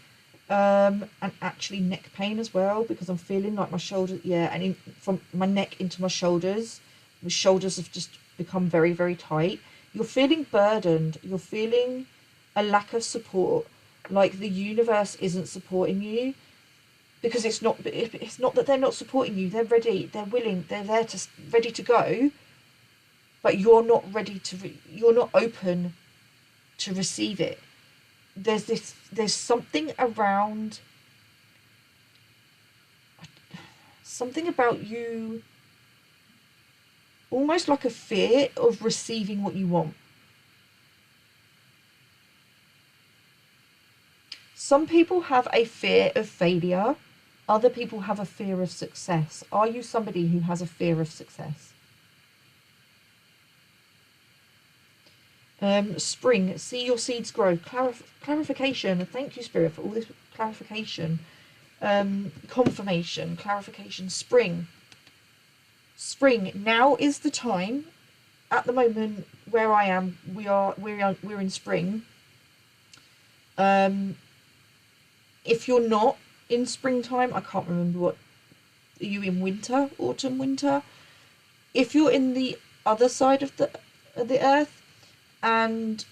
And actually neck pain as well, because I'm feeling like my shoulders, and from my neck into my shoulders have just become very, very tight. You're feeling burdened. You're feeling a lack of support, like the universe isn't supporting you, because it's not that they're not supporting you. They're ready, they're willing, they're there to ready to go, but you're not ready to you're not open to receive it. There's something around, something about you, almost like a fear of receiving what you want. Some people have a fear of failure. Other people have a fear of success. Are you somebody who has a fear of success? Spring, see your seeds grow. Clarification. Thank you, Spirit, for all this clarification. Confirmation, clarification. Spring. Now is the time. At the moment where I am, we're in spring. If you're not in springtime, I can't remember what. Are you in winter, autumn, winter? If you're in the other side of the earth, and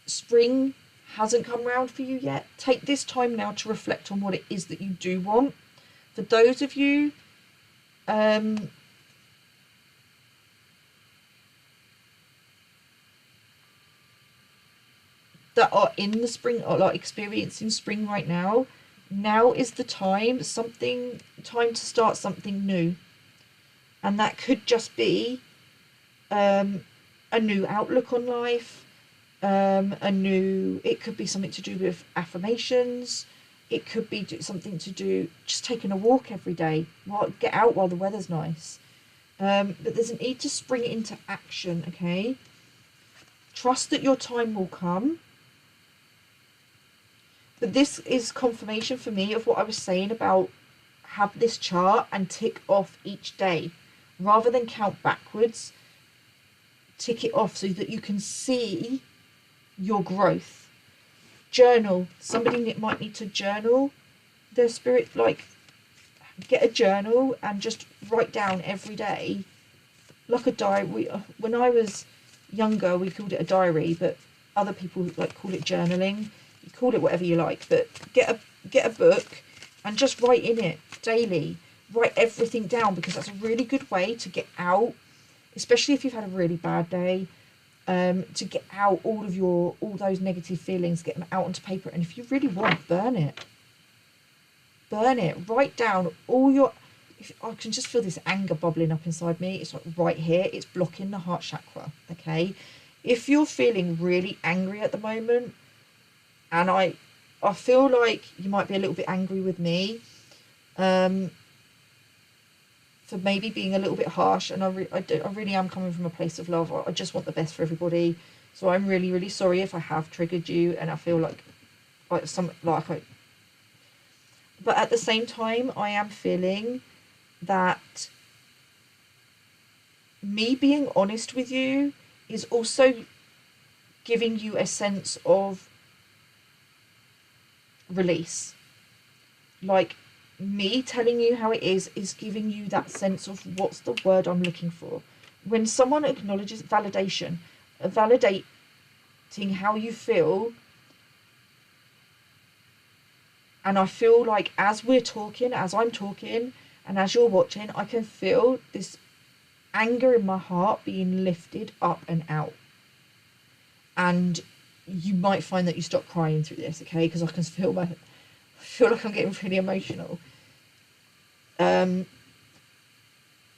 spring hasn't come round for you yet, take this time now to reflect on what it is that you do want. For those of you that are in the spring, or like experiencing spring right now, now is the time to start something new. And that could just be a new outlook on life, it could be something to do with affirmations. It could be something to do just taking a walk every day. Get out while the weather's nice. But there's a need to spring it into action. Okay, trust that your time will come. But this is confirmation for me of what I was saying about have this chart and tick off each day rather than count backwards. Tick it off so that you can see your growth. Journal. Somebody might need to journal their spirit, like get a journal and just write down every day, like a diary. When I was younger, we called it a diary, but other people like call it journaling. You call it whatever you like, but get a book and just write in it daily. Write everything down, because that's a really good way to get out, especially if you've had a really bad day, to get out all those negative feelings, get them out onto paper. And if you really want, burn it. Write down all your, I can just feel this anger bubbling up inside me. It's like right here, it's blocking the heart chakra. Okay, if you're feeling really angry at the moment, and I feel like you might be a little bit angry with me, for maybe being a little bit harsh, and I really am coming from a place of love. I just want the best for everybody. So I'm really, really sorry if I have triggered you, and I feel like but at the same time, I am feeling that me being honest with you is also giving you a sense of release. Like, me telling you how it is giving you that sense of, what's the word I'm looking for? When someone acknowledges validation, validating how you feel. And I feel like as I'm talking, and as you're watching, I can feel this anger in my heart being lifted up and out. And you might find that you stop crying through this, okay? Because I can feel like I'm getting really emotional.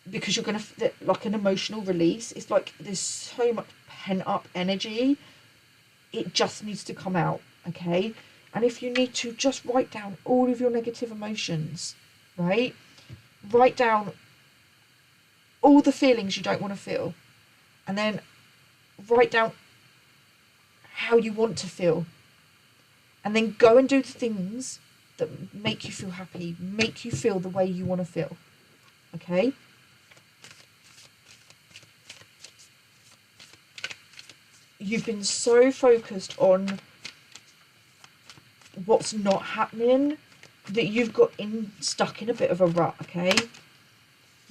because you're going to, like an emotional release. It's like there's so much pent up energy. It just needs to come out, okay? And if you need to, just write down all of your negative emotions, right? Write down all the feelings you don't want to feel. And then write down how you want to feel. And then go and do the things that make you feel happy, make you feel the way you want to feel, okay? You've been so focused on what's not happening that you've got stuck in a bit of a rut, okay?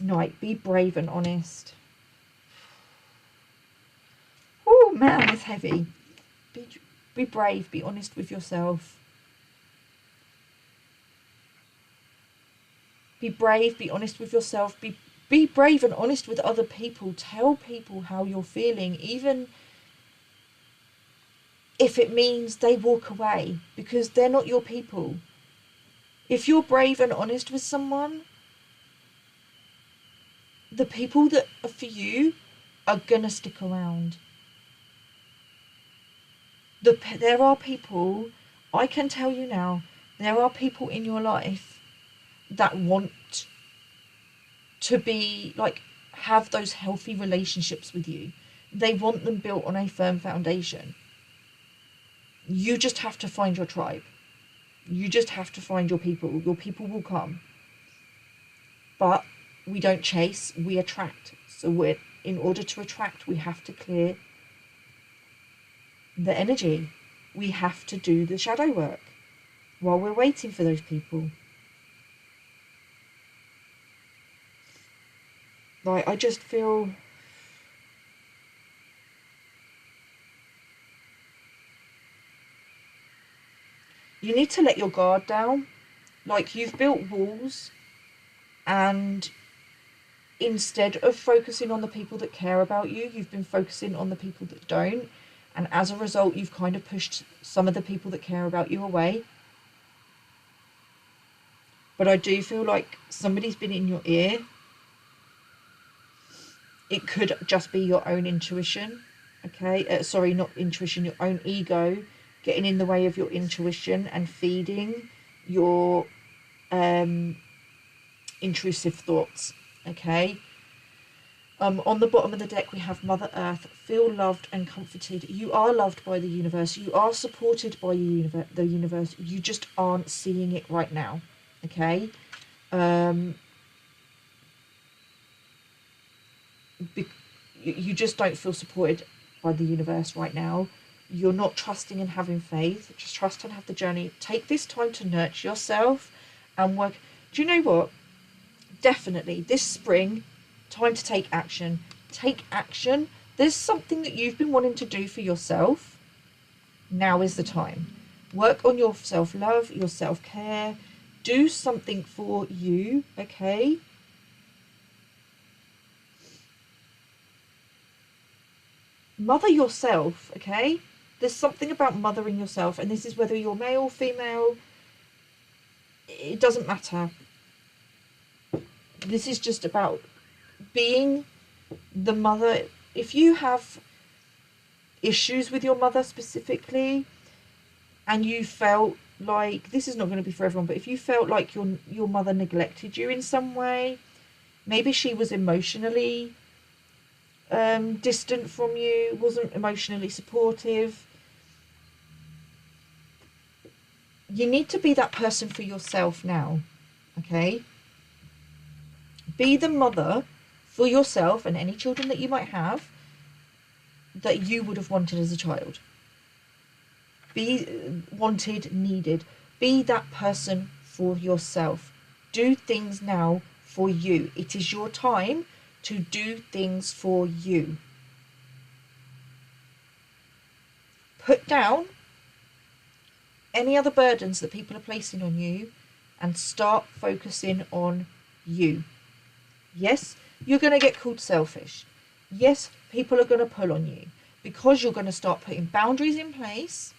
Right, be brave and honest. Oh man, it's heavy. Be brave, be honest with yourself. Be brave, be honest with yourself. Be brave and honest with other people. Tell people how you're feeling, even if it means they walk away, because they're not your people. If you're brave and honest with someone, the people that are for you are gonna stick around. There are people, I can tell you now, there are people in your life that want to be like, have those healthy relationships with you. They want them built on a firm foundation. You just have to find your tribe. You just have to find your people. Your people will come. But we don't chase, we attract. So in order to attract, we have to clear the energy. We have to do the shadow work while we're waiting for those people. Like, I just feel... you need to let your guard down. Like, you've built walls, and instead of focusing on the people that care about you, you've been focusing on the people that don't. And as a result, you've kind of pushed some of the people that care about you away. But I do feel like somebody's been in your ear. It could just be your own intuition, okay? Sorry, not intuition, your own ego getting in the way of your intuition and feeding your intrusive thoughts, okay? On the bottom of the deck, we have Mother Earth. Feel loved and comforted. You are loved by the universe. You are supported by the universe. You just aren't seeing it right now, okay? You just don't feel supported by the universe right now. You're not trusting and having faith. Just trust and have the journey. Take this time to nurture yourself and work. Do you know what? Definitely this spring, time to take action. Take action. There's something that you've been wanting to do for yourself. Now is the time. Work on your self-love, your self-care. Do something for you, okay? Mother yourself, okay? There's something about mothering yourself, and this is whether you're male or female. It doesn't matter. This is just about being the mother. If you have issues with your mother specifically, and you felt like, this is not going to be for everyone, but if you felt like your mother neglected you in some way, maybe she was emotionally distant from you, wasn't emotionally supportive, you need to be that person for yourself now, okay? Be the mother for yourself and any children that you might have that you would have wanted as a child. Be wanted, needed. Be that person for yourself. Do things now for you. It is your time to do things for you. Put down any other burdens that people are placing on you and start focusing on you. Yes, you're going to get called selfish. Yes, people are going to pull on you because you're going to start putting boundaries in place,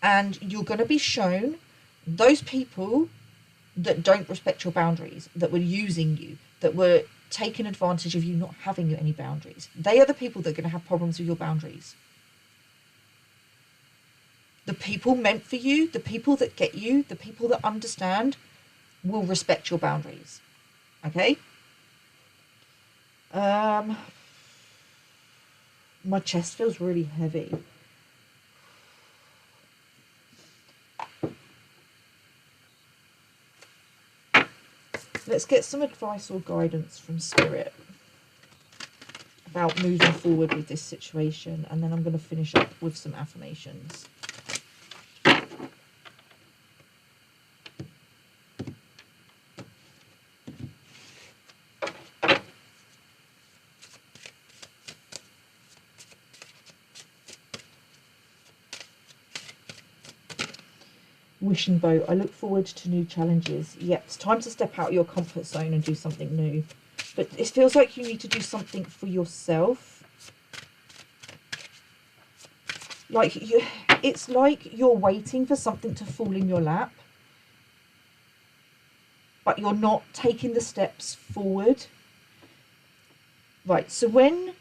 and you're going to be shown those people that don't respect your boundaries, that were using you. that were taking advantage of you not having any boundaries. They are the people that are going to have problems with your boundaries. The people meant for you, the people that get you, the people that understand will respect your boundaries. Okay? My chest feels really heavy. Let's get some advice or guidance from Spirit about moving forward with this situation, and then I'm going to finish up with some affirmations. Wishing boat. I look forward to new challenges. Yep, it's time to step out of your comfort zone and do something new. But it feels like you need to do something for yourself. It's like you're waiting for something to fall in your lap, but you're not taking the steps forward. Right, so when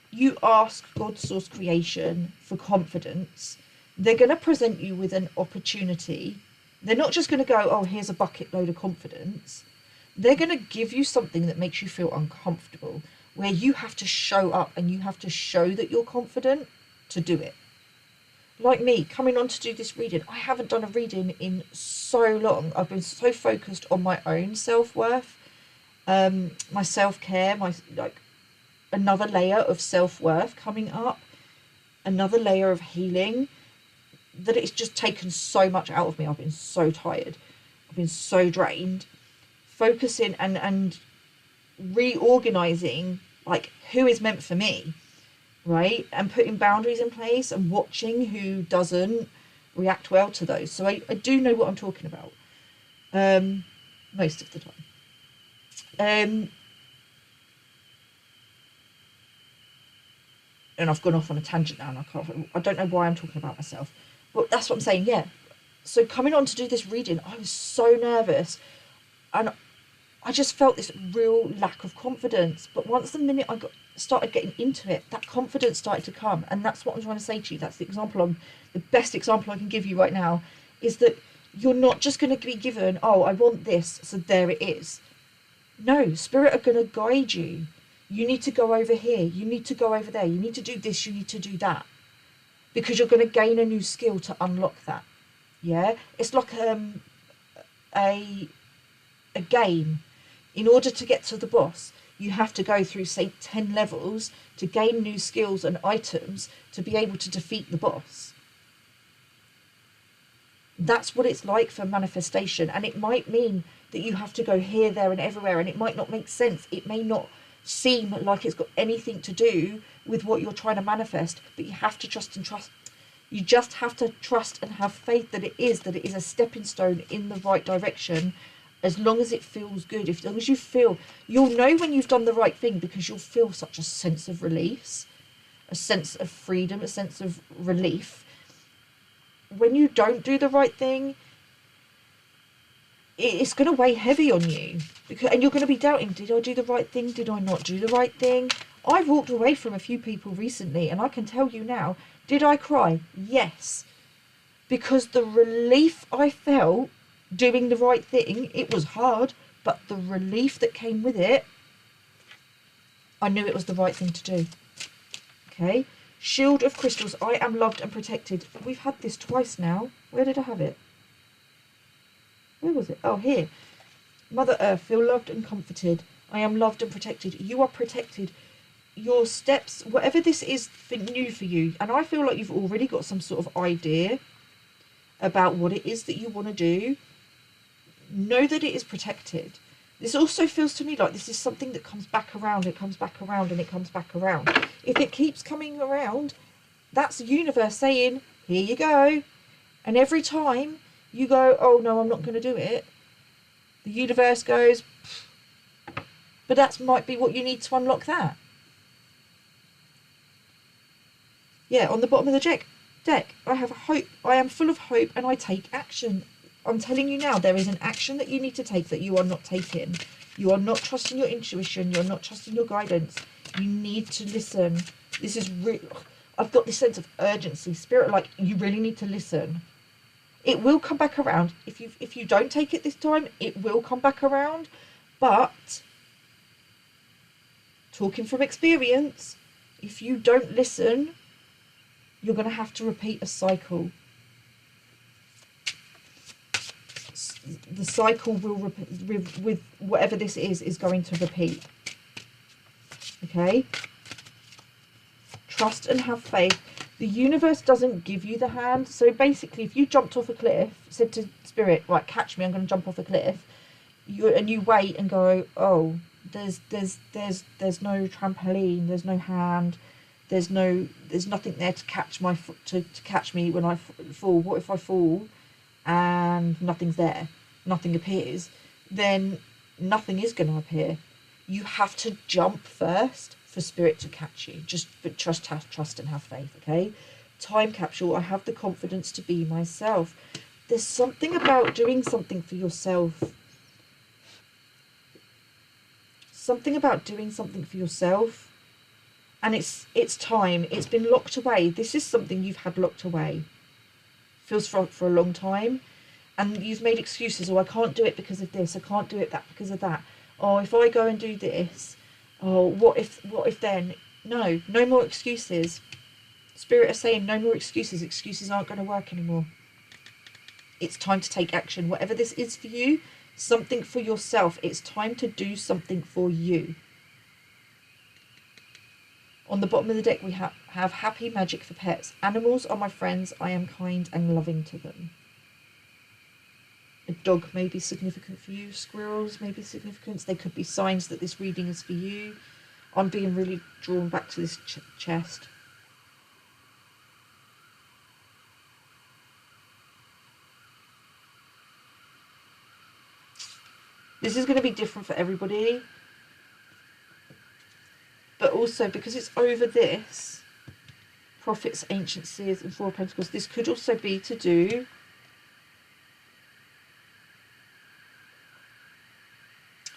you ask God, Source, Creation for confidence, they're going to present you with an opportunity. They're not just going to go, oh, here's a bucket load of confidence. They're going to give you something that makes you feel uncomfortable, where you have to show up and you have to show that you're confident to do it. Like me, coming on to do this reading, I haven't done a reading in so long. I've been so focused on my own self-worth, my self-care, another layer of self-worth coming up, another layer of healing, that it's just taken so much out of me. I've been so tired. I've been so drained. Focusing and reorganizing, like, who is meant for me, right? And putting boundaries in place and watching who doesn't react well to those. So I do know what I'm talking about, most of the time. And I've gone off on a tangent now, and I don't know why I'm talking about myself. But that's what I'm saying, yeah. So coming on to do this reading, I was so nervous. And I just felt this real lack of confidence. But once the minute I started getting into it, that confidence started to come. And that's what I'm trying to say to you. That's the best example I can give you right now, is that you're not just going to be given, oh, I want this, so there it is. No, Spirit are going to guide you. You need to go over here. You need to go over there. You need to do this. You need to do that. Because you're going to gain a new skill to unlock that. Yeah? It's like a game. In order to get to the boss, you have to go through, say, 10 levels to gain new skills and items to be able to defeat the boss. That's what it's like for manifestation. And it might mean that you have to go here, there, and everywhere. And it might not make sense. It may not seem like it's got anything to do with what you're trying to manifest, but you have to trust. You just have to trust and have faith that it is a stepping stone in the right direction, as long as it feels good. As long as you feel, you'll know when you've done the right thing, because you'll feel such a sense of release, a sense of freedom, a sense of relief. When you don't do the right thing, it's going to weigh heavy on you, and you're going to be doubting, did I do the right thing? Did I not do the right thing? I've walked away from a few people recently, and I can tell you now, did I cry? Yes. Because the relief I felt doing the right thing, it was hard, but the relief that came with it, I knew it was the right thing to do. Okay? Shield of crystals. I am loved and protected. We've had this twice now. Where did I have it? Where was it? Oh, here. Mother Earth, feel loved and comforted. I am loved and protected. You are protected. Your steps, whatever this is new for you, and I feel like you've already got some sort of idea about what it is that you want to do, know that it is protected. This also feels to me like this is something that comes back around, it comes back around, and it comes back around. If it keeps coming around, that's the universe saying, here you go. And every time you go, oh no, I'm not going to do it, the universe goes, but that might be what you need to unlock that. Yeah, on the bottom of the deck, I have hope. I am full of hope and I take action. I'm telling you now, there is an action that you need to take that you are not taking. You are not trusting your intuition. You're not trusting your guidance. You need to listen. This is real. I've got this sense of urgency, Spirit, like you really need to listen. It will come back around. If you don't take it this time, it will come back around. But talking from experience, if you don't listen, you're going to have to repeat a cycle. The cycle will with whatever this is going to repeat. Okay? Trust and have faith. The universe doesn't give you the hand. So basically, if you jumped off a cliff, said to Spirit, right, catch me, I'm going to jump off a cliff, and you wait and go, oh, there's no trampoline, there's no hand, there's nothing there to catch my to catch me when I fall. What if I fall and nothing's there, nothing appears? Then nothing is going to appear. You have to jump first for Spirit to catch you. But trust and have faith. Okay. Time capsule. I have the confidence to be myself. There's something about doing something for yourself. Something about doing something for yourself. And it's time. It's been locked away. This is something you've had locked away. Feels for a long time. And you've made excuses. Oh, I can't do it because of this. I can't do it because of that. Oh, if I go and do this. Oh, what if then? No more excuses. Spirit is saying no more excuses. Excuses aren't going to work anymore. It's time to take action. Whatever this is for you, something for yourself. It's time to do something for you. On the bottom of the deck, we have happy magic for pets. Animals are my friends. I am kind and loving to them. A dog may be significant for you. Squirrels may be significant. They could be signs that this reading is for you. I'm being really drawn back to this chest. This is going to be different for everybody. But also, because it's over this, Prophets, Ancient Seers and Four of Pentacles, this could also be to do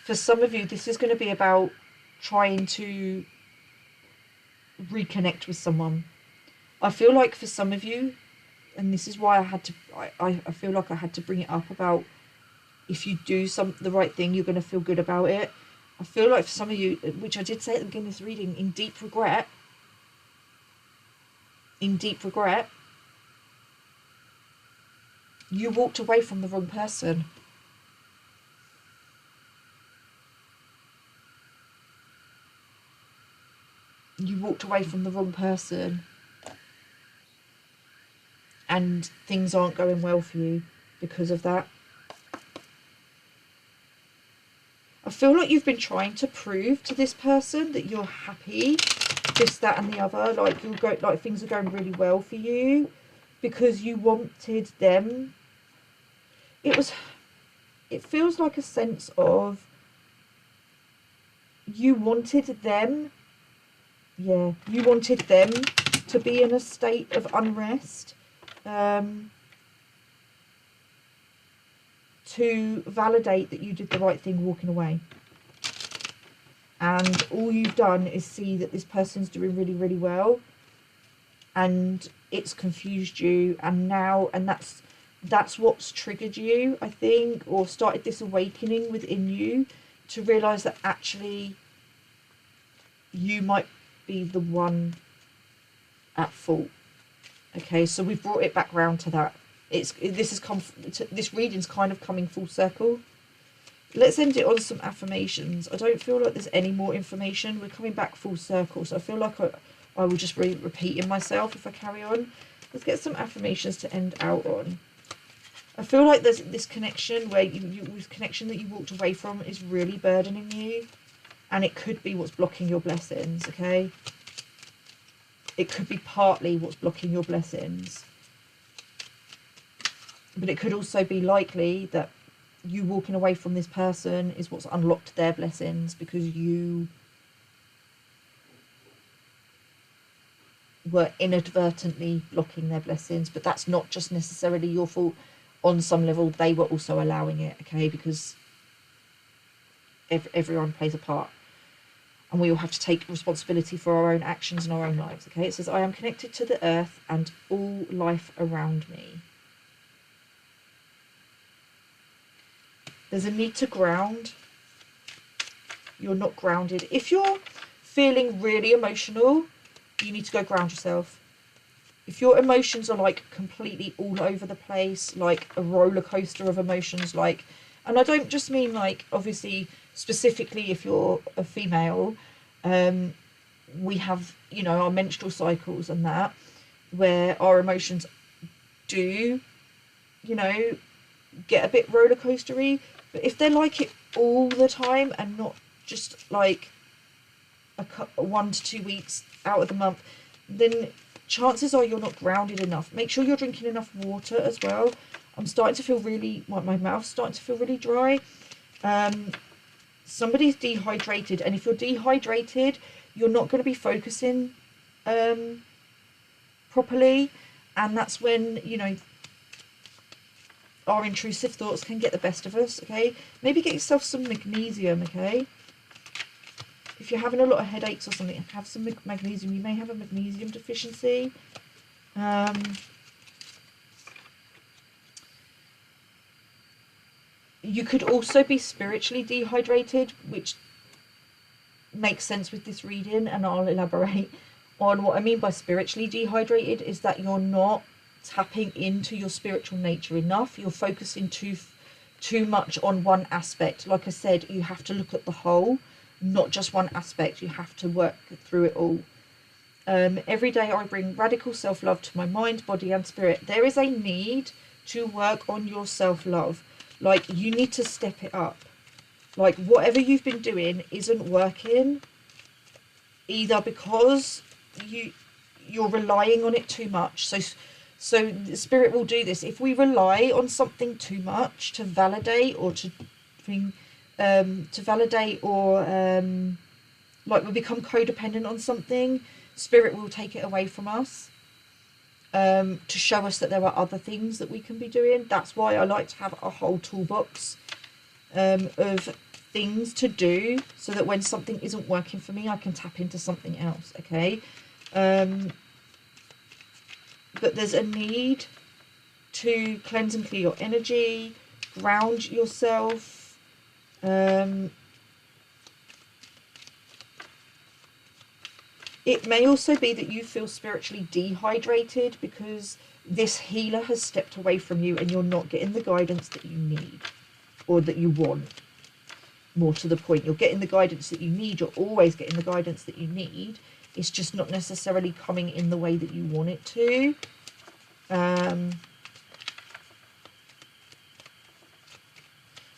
for some of you, this is going to be about trying to reconnect with someone. I feel like for some of you, and this is why I feel like I had to bring it up about if you do the right thing, you're going to feel good about it. I feel like for some of you, which I did say at the beginning of this reading, in deep regret, you walked away from the wrong person. You walked away from the wrong person. And things aren't going well for you because of that. I feel like you've been trying to prove to this person that you're happy, this, that and the other. Like things are going really well for you because you wanted them. It feels like a sense of you wanted them. Yeah, you wanted them to be in a state of unrest. To validate that you did the right thing walking away. And all you've done is see that this person's doing really, really well. And it's confused you. And that's what's triggered you, I think, or started this awakening within you to realise that actually you might be the one at fault. Okay, so we've brought it back round to that. This reading's kind of coming full circle. Let's end it on some affirmations. I don't feel like there's any more information. We're coming back full circle, so I feel like I will just be repeating myself if I carry on. Let's get some affirmations to end out on. I feel like there's this connection where this connection that you walked away from is really burdening you, and it could be what's blocking your blessings. Okay, it could be partly what's blocking your blessings. But it could also be likely that you walking away from this person is what's unlocked their blessings because you were inadvertently blocking their blessings. But that's not just necessarily your fault. On some level, they were also allowing it, okay? Because everyone plays a part, and we all have to take responsibility for our own actions and our own lives. Okay, it says, I am connected to the earth and all life around me. There's a need to ground. You're not grounded. If you're feeling really emotional, you need to go ground yourself. If your emotions are like completely all over the place, like a roller coaster of emotions, like, and I don't just mean like, obviously, specifically if you're a female, we have, you know, our menstrual cycles and that, where our emotions do, you know, get a bit roller coastery. But if they're like it all the time and not just like 1 to 2 weeks out of the month, then chances are you're not grounded enough. Make sure you're drinking enough water as well. I'm starting to feel really, like my mouth's starting to feel really dry. Somebody's dehydrated, and if you're dehydrated, you're not going to be focusing properly, and that's when, you know, our intrusive thoughts can get the best of us. Okay, maybe get yourself some magnesium. Okay, if you're having a lot of headaches or something, have some magnesium. You may have a magnesium deficiency. You could also be spiritually dehydrated, which makes sense with this reading, and I'll elaborate on what I mean by spiritually dehydrated. Is that you're not tapping into your spiritual nature enough. You're focusing too much on one aspect. Like I said, you have to look at the whole, not just one aspect. You have to work through it all. Every day I bring radical self-love to my mind, body and spirit. There is a need to work on your self-love. Like, you need to step it up. Like, whatever you've been doing isn't working, either because you're relying on it too much. So the spirit will do this. If we rely on something too much to validate or like we become codependent on something, spirit will take it away from us, to show us that there are other things that we can be doing. That's why I like to have a whole toolbox of things to do, so that when something isn't working for me, I can tap into something else. Okay, but there's a need to cleanse and clear your energy, ground yourself. It may also be that you feel spiritually dehydrated because this healer has stepped away from you and you're not getting the guidance that you need or that you want. More to the point, you're getting the guidance that you need. You're always getting the guidance that you need. It's just not necessarily coming in the way that you want it to.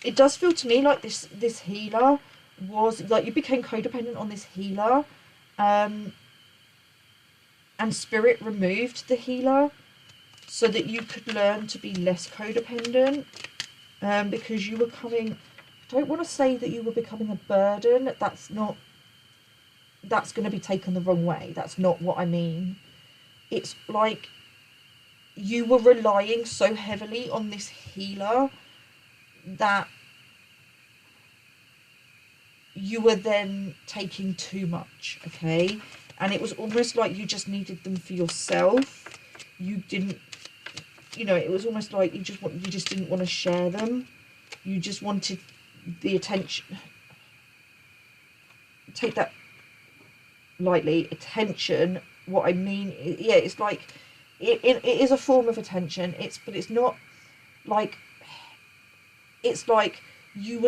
It does feel to me like this healer was, like, you became codependent on this healer, and spirit removed the healer so that you could learn to be less codependent, because you were coming, I don't want to say that you were becoming a burden. That's going to be taken the wrong way. That's not what I mean. It's like you were relying so heavily on this healer that you were then taking too much. Okay, and it was almost like you just needed them for yourself. You didn't, you know, it was almost like you just didn't want to share them. You just wanted the attention. Take that lightly. Attention, what I mean, yeah, it's like it is a form of attention. But it's not like, it's like you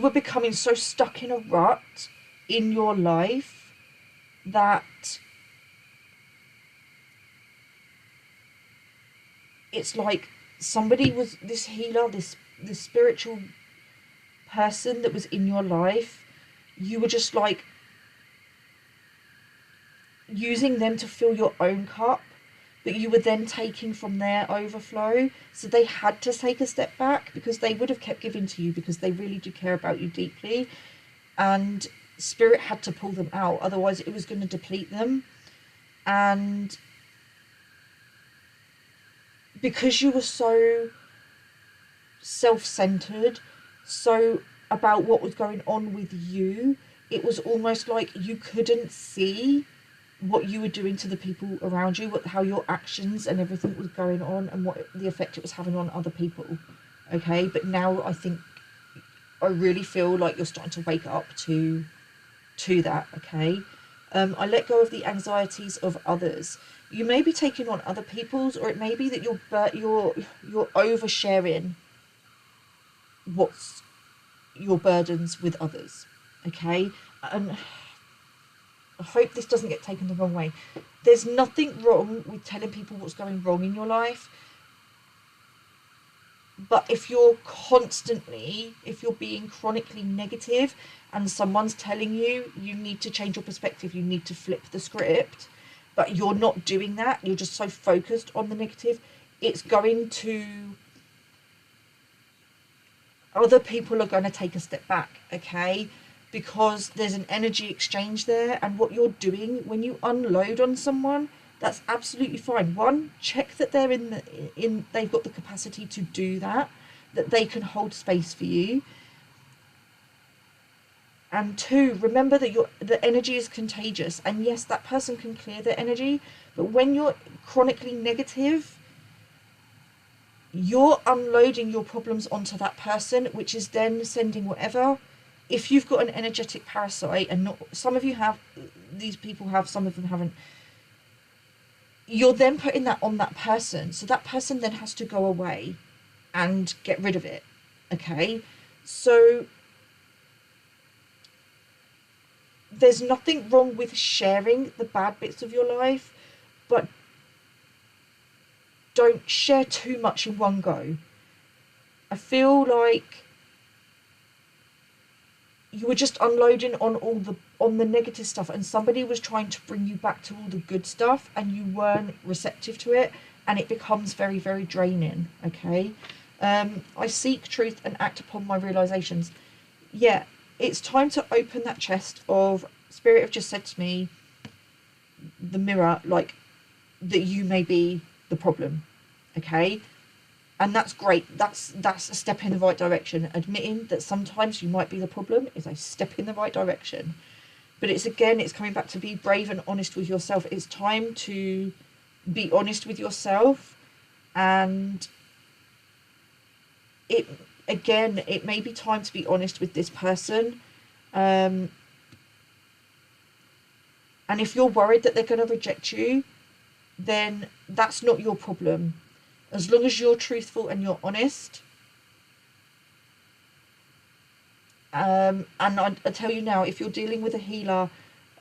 were becoming so stuck in a rut in your life that it's like somebody was, this healer, this spiritual person that was in your life, you were just like using them to fill your own cup, but you were then taking from their overflow. So they had to take a step back, because they would have kept giving to you because they really do care about you deeply, and spirit had to pull them out, otherwise it was going to deplete them. And because you were so self-centered, so about what was going on with you, it was almost like you couldn't see what you were doing to the people around you, how your actions and everything was going on, and what the effect it was having on other people. Okay, but now I really feel like you're starting to wake up to that. Okay, I let go of the anxieties of others. You may be taking on other people's, or it may be that you're oversharing what's your burdens with others. Okay, and I hope this doesn't get taken the wrong way. There's nothing wrong with telling people what's going wrong in your life. But if you're being chronically negative and someone's telling you need to change your perspective, you need to flip the script, but you're not doing that, you're just so focused on the negative, it's going to... other people are going to take a step back, okay? Because there's an energy exchange there, and what you're doing when you unload on someone, that's absolutely fine. One, check that they're they've got the capacity to do that they can hold space for you. And two, remember that the energy is contagious, and yes, that person can clear their energy, but when you're chronically negative, you're unloading your problems onto that person, which is then sending whatever. If you've got an energetic parasite, and not some of you have, these people have, some of them haven't, you're then putting that on that person, so that person then has to go away and get rid of it. Okay, so there's nothing wrong with sharing the bad bits of your life, but don't share too much in one go. I feel like you were just unloading on the negative stuff, and somebody was trying to bring you back to all the good stuff, and you weren't receptive to it, and it becomes very, very draining. Okay, I seek truth and act upon my realizations. Yeah, it's time to open that chest of spirit. Have just said to me, the mirror, like, that you may be the problem. Okay, and that's great. That's a step in the right direction. Admitting that sometimes you might be the problem is a step in the right direction. But it's coming back to be brave and honest with yourself. It's time to be honest with yourself, and it may be time to be honest with this person. And if you're worried that they're going to reject you, then that's not your problem. As long as you're truthful and you're honest. And I tell you now, if you're dealing with a healer,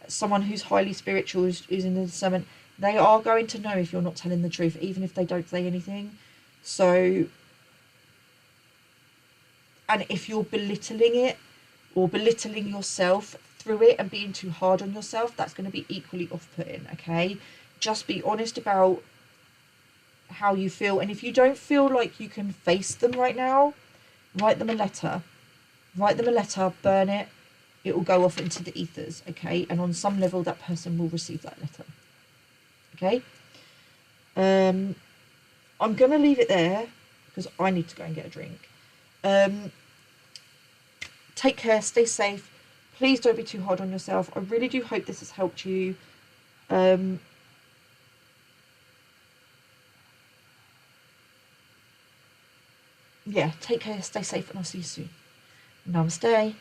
someone who's highly spiritual, who's in the discernment, they are going to know if you're not telling the truth, even if they don't say anything. So, and if you're belittling it or belittling yourself through it and being too hard on yourself, that's going to be equally off-putting. Okay, just be honest about how you feel, and if you don't feel like you can face them right now, write them a letter, burn it, it will go off into the ethers. Okay, and on some level that person will receive that letter. Okay, I'm gonna leave it there because I need to go and get a drink. Take care, stay safe, please don't be too hard on yourself. I really do hope this has helped you. Yeah, take care, stay safe, and I'll see you soon. Namaste.